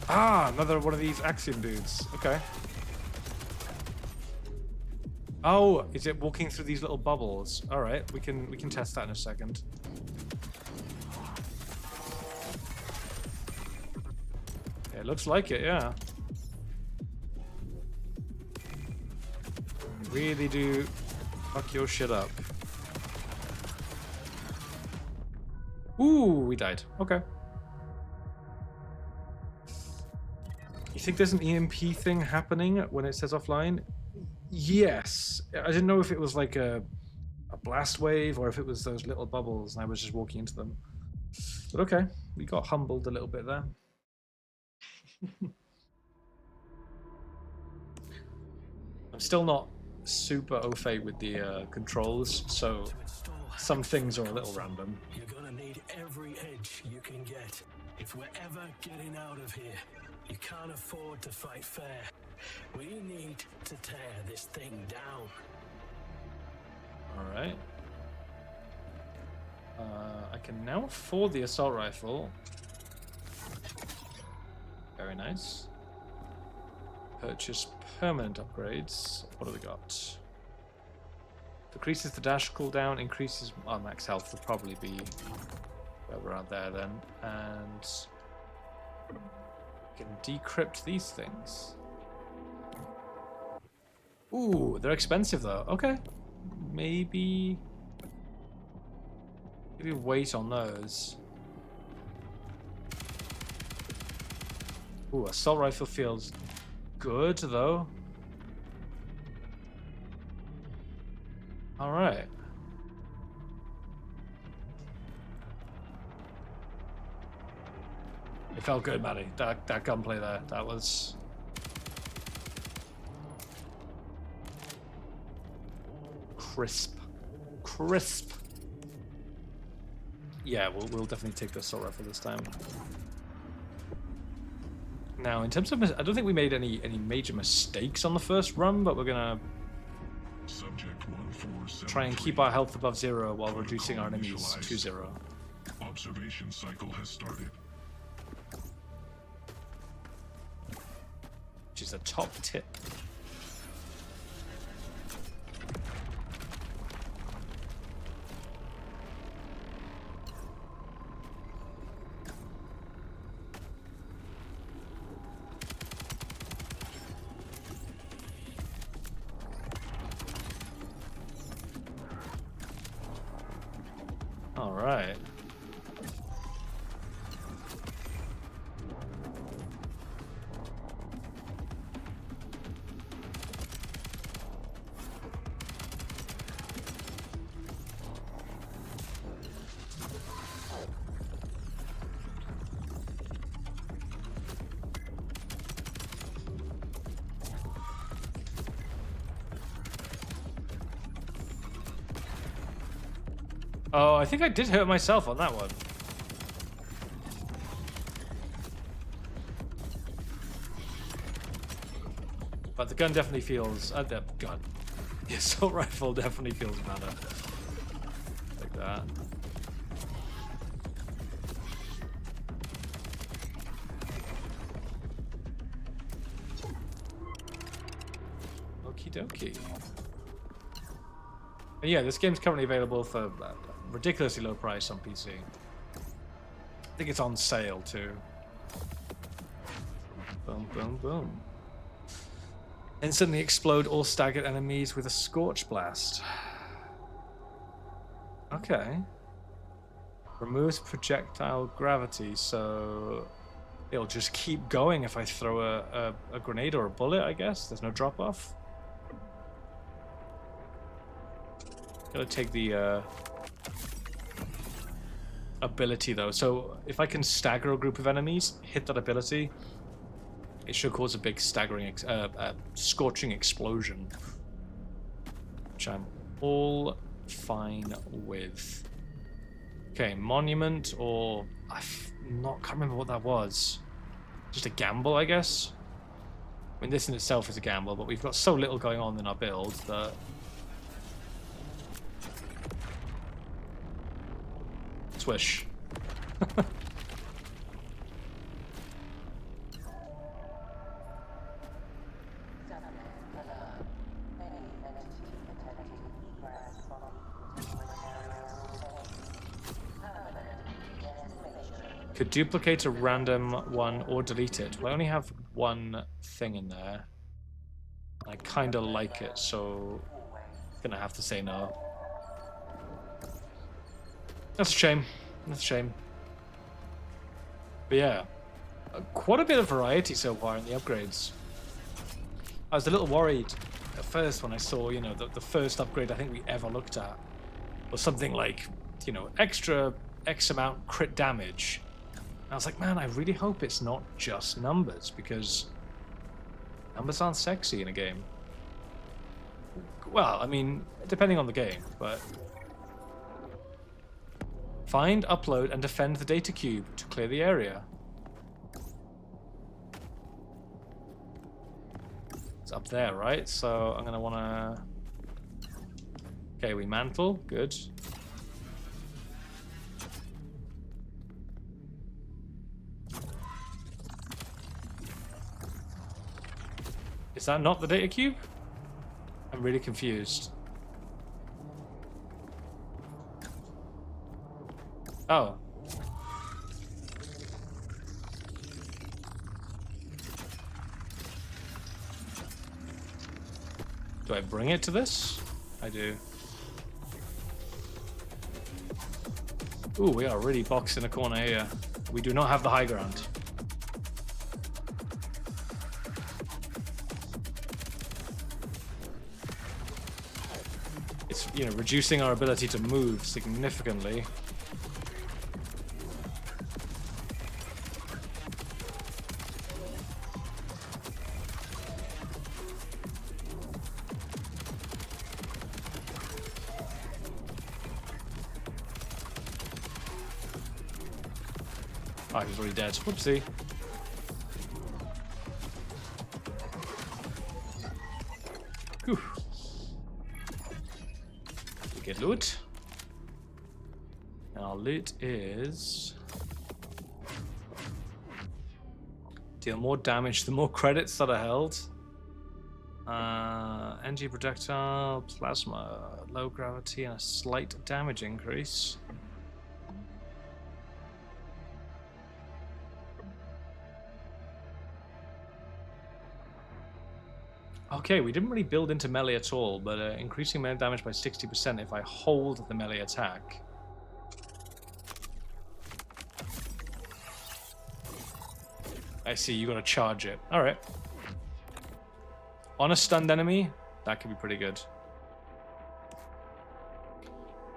Ah, another one of these Axiom dudes. Okay. Oh, is it walking through these little bubbles? All right, we can test that in a second. It looks like it, yeah. Really do fuck your shit up. Ooh, we died. Okay. You think there's an EMP thing happening when it says offline? Yes. I didn't know if it was like a blast wave or if it was those little bubbles and I was just walking into them. But okay, we got humbled a little bit there. I'm still not super au fait with the controls, so some things are a little random. You're gonna need every edge you can get. If we're ever getting out of here, you can't afford to fight fair. We need to tear this thing down. All right. I can now afford the assault rifle. Very nice. Purchase permanent upgrades. What do we got? Decreases the dash cooldown, increases max health will probably be around there then. And we can decrypt these things. Ooh, they're expensive though. Okay. Maybe wait on those. Ooh, assault rifle feels good though. All right. It felt good, Maddie. That gunplay there, that was. Crisp. Yeah, we'll definitely take the assault rifle this time. Now, in terms of, I don't think we made any major mistakes on the first run, but we're gonna try and keep our health above 0 while reducing our enemies to 0. Observation cycle has started. Which is a top tip. All right. Oh, I think I did hurt myself on that one. But the gun definitely feels... the gun. The assault rifle definitely feels better. Like that. Okie dokie. And yeah, this game's currently available for a ridiculously low price on PC. I think it's on sale too. Boom, boom, boom. Instantly explode all staggered enemies with a scorch blast. Okay. Removes projectile gravity, so it'll just keep going if I throw a grenade or a bullet, I guess. There's no drop off. Gotta take the ability though. So if I can stagger a group of enemies, hit that ability, it should cause a big staggering, scorching explosion, which I'm all fine with. Okay, monument or can't remember what that was. Just a gamble, I guess. I mean, this in itself is a gamble, but we've got so little going on in our build that. Swish. Could duplicate a random one or delete it. Well, I only have one thing in there. I kind of like it, so I'm gonna have to say no. That's a shame. That's a shame. But yeah, quite a bit of variety so far in the upgrades. I was a little worried at first when I saw, you know, the first upgrade I think we ever looked at was something like, you know, extra X amount crit damage. And I was like, man, I really hope it's not just numbers, because numbers aren't sexy in a game. Well, I mean, depending on the game, but... Find, upload, and defend the data cube to clear the area. It's up there, right? So I'm gonna wanna... Okay, we mantle, good. Is that not the data cube? I'm really confused. Oh. Do I bring it to this? I do. Ooh, we are really boxed in a corner here. We do not have the high ground. It's, you know, reducing our ability to move significantly. Oh, he's already dead. Whoopsie. Whew. We get loot. And our loot is... Deal more damage the more credits that are held. Energy projectile, plasma, low gravity, and a slight damage increase. Okay, we didn't really build into melee at all, but increasing melee damage by 60% if I hold the melee attack. I see, you gotta charge it. Alright. On a stunned enemy, that could be pretty good.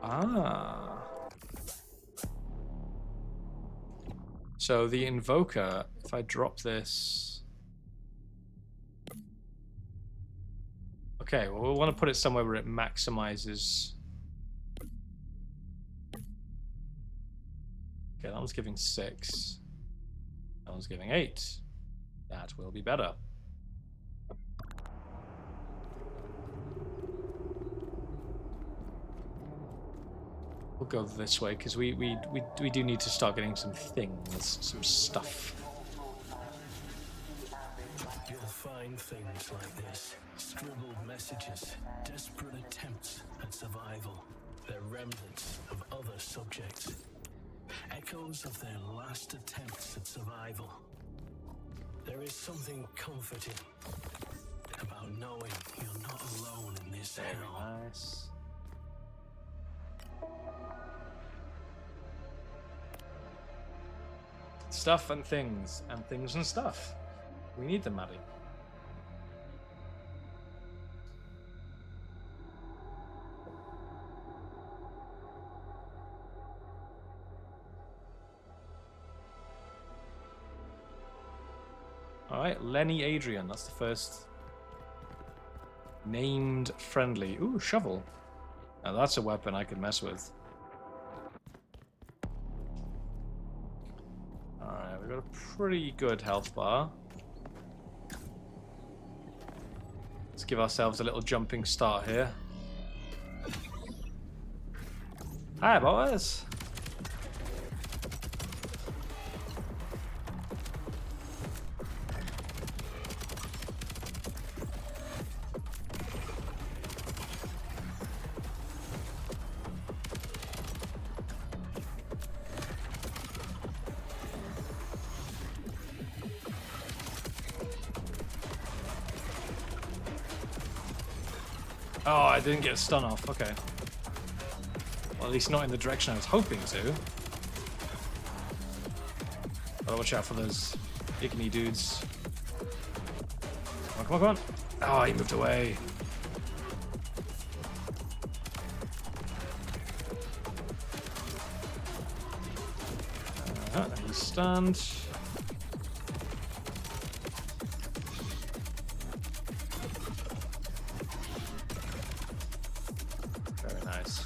Ah. So the invoker, if I drop this... Okay, well, we want to put it somewhere where it maximizes Okay, that one's giving 6. That one's giving 8. That will be better. We'll go this way because we do need to start getting some things, some stuff. You'll find things like this. Scribbled messages, desperate attempts at survival. They're remnants of other subjects. Echoes of their last attempts at survival. There is something comforting about knowing you're not alone in this hell. Nice. Stuff and things and stuff. We need them, Maddie. Alright, Lenny Adrian, that's the first named friendly. Ooh, shovel. Now that's a weapon I could mess with. Alright, we've got a pretty good health bar. Let's give ourselves a little jumping start here. Hi, boys. Oh, I didn't get a stun off. Okay. Well, at least not in the direction I was hoping to. Gotta watch out for those igny dudes. Come on, come on, come on. Oh, he moved away. He's stunned. Very nice.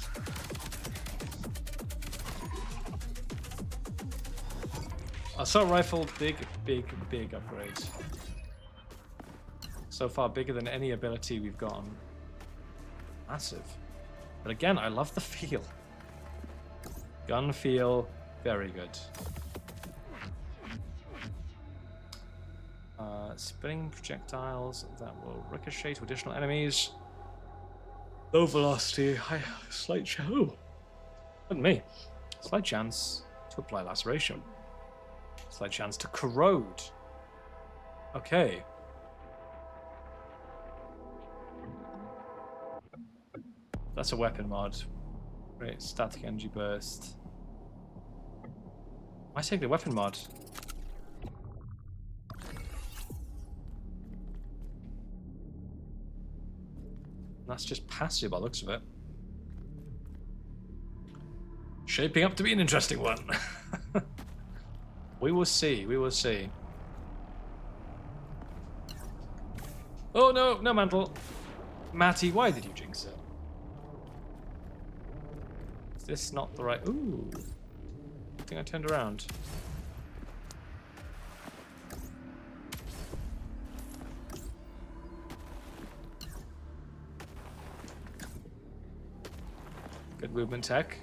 Assault rifle, big upgrade. So far bigger than any ability we've gotten. Massive. But again, I love the feel. Gun feel, very good. Spinning projectiles that will ricochet to additional enemies. Low velocity, slight chance. Oh, pardon me. Slight chance to apply laceration. Slight chance to corrode. Okay. That's a weapon mod. Great, static energy burst. Why take the weapon mod? That's just passive by the looks of it. Shaping up to be an interesting one. We will see, we will see. Oh no, no mantle. Matty, why did you jinx it? Is this not the right... Ooh. I think I turned around. Good movement tech.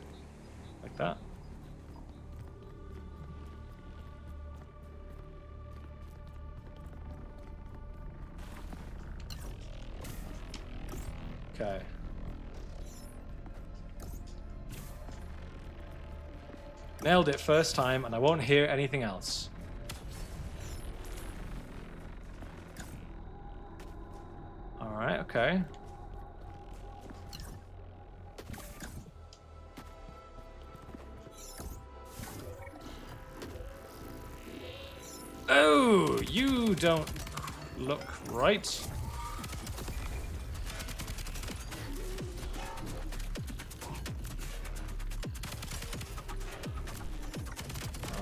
Like that. Okay. Nailed it first time, and I won't hear anything else. Alright, okay. Oh, you don't look right.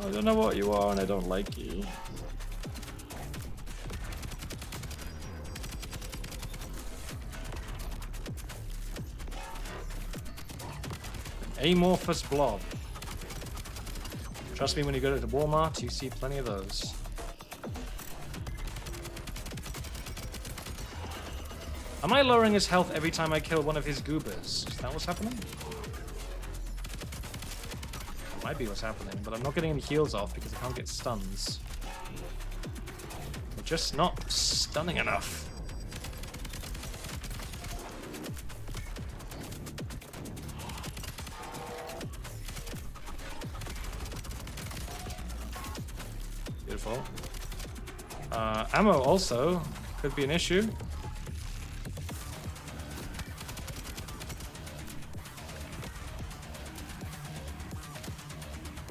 I don't know what you are and I don't like you. Amorphous blob. Trust me, when you go to the Walmart, you see plenty of those. Am I lowering his health every time I kill one of his goobers? Is that what's happening? That might be what's happening, but I'm not getting any heals off because I can't get stuns. We're just not stunning enough. Beautiful. Ammo also could be an issue.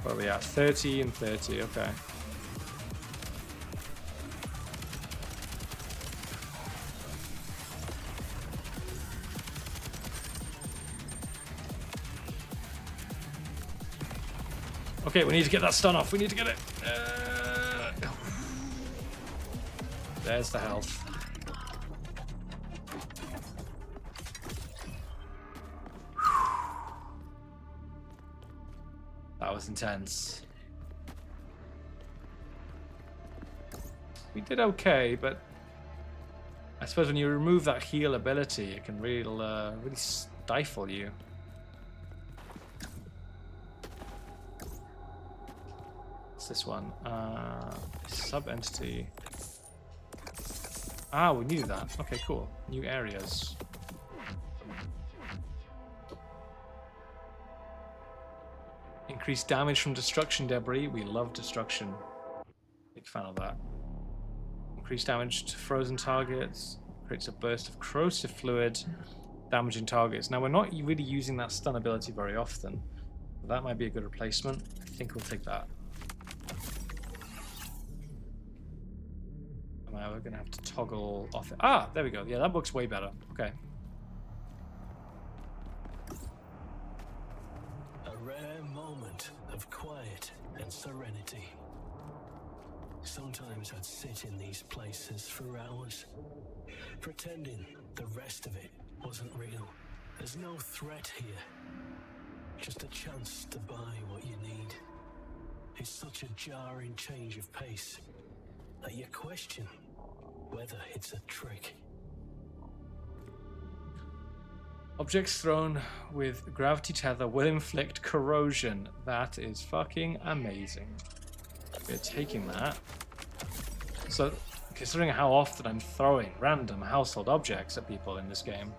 Where are we at? 30 and 30, okay. Okay, we need to get that stun off. We need to get it. There's the health. That was intense. We did okay, but I suppose when you remove that heal ability, it can really stifle you. What's this one? Sub-entity. Ah, we needed that. Okay, cool. New areas. Increased damage from destruction debris. We love destruction. Big fan of that. Increased damage to frozen targets. Creates a burst of corrosive fluid, damaging targets. Now, we're not really using that stun ability very often. That might be a good replacement. I think we'll take that. We're going to have to toggle off it. Ah, there we go. Yeah, that looks way better. Okay. A rare moment of quiet and serenity. Sometimes I'd sit in these places for hours, pretending the rest of it wasn't real. There's no threat here, just a chance to buy what you need. It's such a jarring change of pace that you question whether it's a trick. Objects thrown with gravity tether will inflict corrosion. That is fucking amazing. We're taking that. So, considering how often I'm throwing random household objects at people in this game.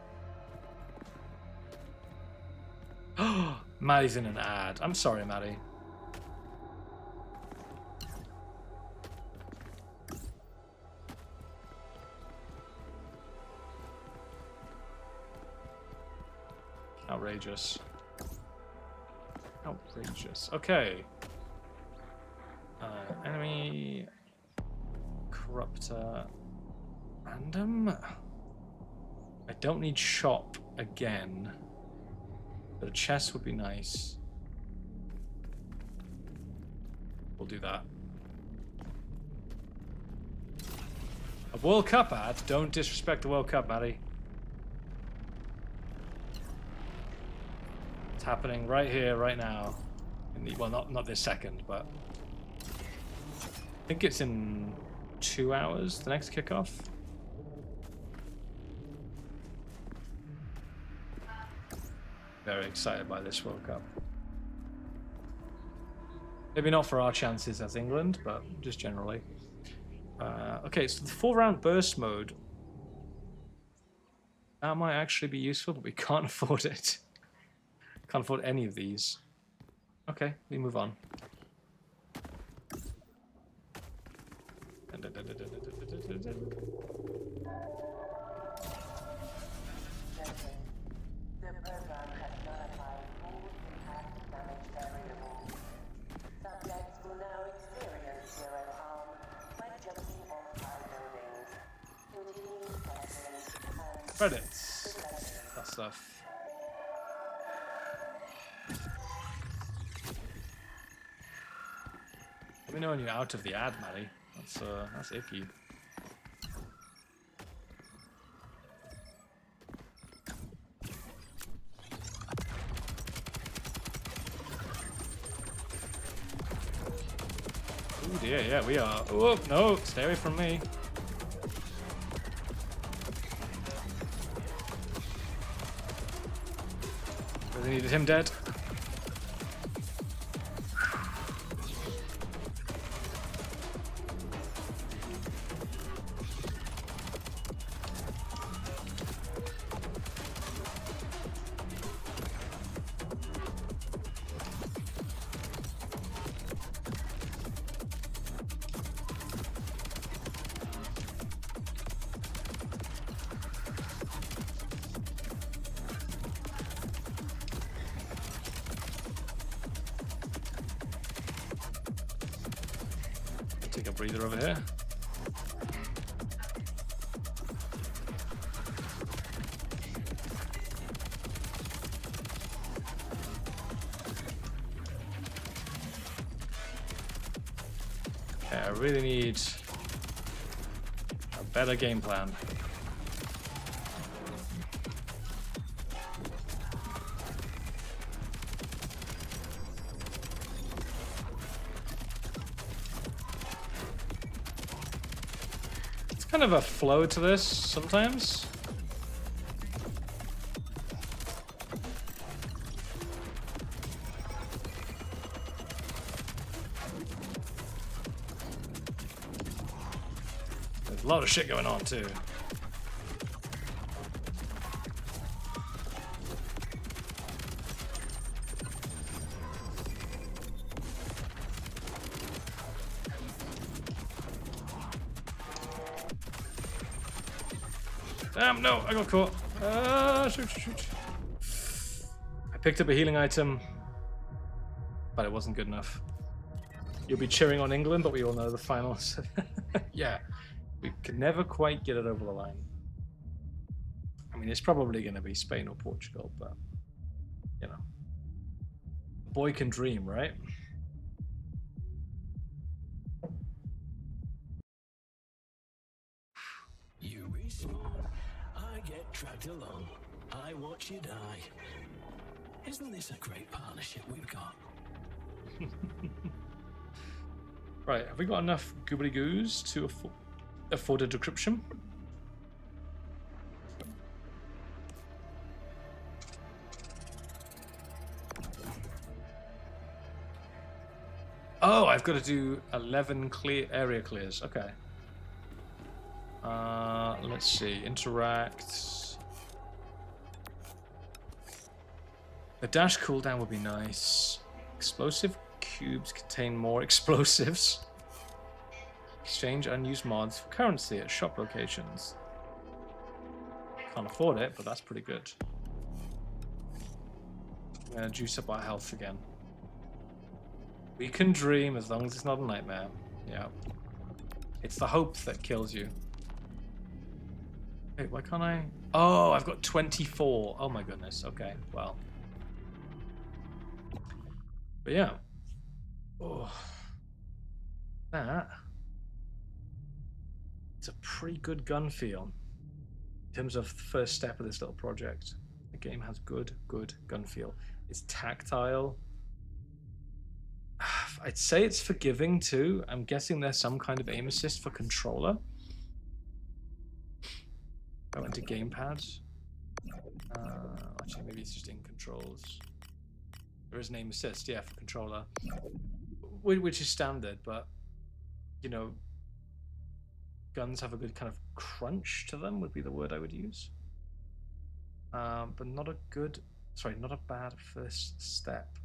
Oh, Maddie's in an ad. I'm sorry, Maddie. Outrageous. Outrageous. Okay. Enemy. Corruptor. Random. I don't need shop again. But a chest would be nice. We'll do that. A World Cup ad? Don't disrespect the World Cup, Maddie. It's happening right here, right now. In the, well, not this second, but I think it's in 2 hours, the next kickoff. Very excited by this World Cup. Maybe not for our chances as England, but just generally. Okay, so the 4-round burst mode. That might actually be useful, but we can't afford it. Can't afford any of these. Okay, we move on. The program has notified all impact damage variables. Subjects will now experience zero harm when jumping off high buildings. Continue testing and Credits. That stuff. Let me know when you're out of the ad, Maddie. That's icky. dear, yeah, we are. Oh, no, stay away from me. Really needed him dead. Take a breather over here. Okay, I really need a better game plan. Kind of a flow to this sometimes. There's a lot of shit going on too. Damn, no, I got caught. Shoot. I picked up a healing item, but it wasn't good enough. You'll be cheering on England, but we all know the finals. Yeah, we could never quite get it over the line. I mean, it's probably going to be Spain or Portugal, but, you know. A boy can dream, right? You respawn, I get dragged along. I watch you die. Isn't this a great partnership we've got? Right, have we got enough goobly goos to afford a decryption? Oh, I've got to do 11 area clears. Okay. Let's see. Interact. A dash cooldown would be nice. Explosive cubes contain more explosives. Exchange unused mods for currency at shop locations. Can't afford it, but that's pretty good. I'm gonna juice up our health again. We can dream as long as it's not a nightmare. Yeah. It's the hope that kills you. Wait, why can't I? Oh, I've got 24. Oh my goodness. Okay, well. But yeah. Oh. That. It's a pretty good gun feel. In terms of the first step of this little project. The game has good gun feel. It's tactile. I'd say it's forgiving too. I'm guessing there's some kind of aim assist for controller. I went to gamepad. Actually, maybe it's just in controls. There is an aim assist, yeah, for controller, which is standard. But you know, guns have a good kind of crunch to them. Would be the word I would use. But not a good, sorry, not a bad first step.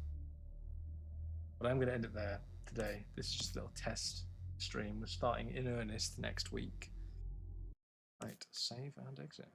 But I'm going to end it there today. This is just a little test stream. We're starting in earnest next week. Right, save and exit.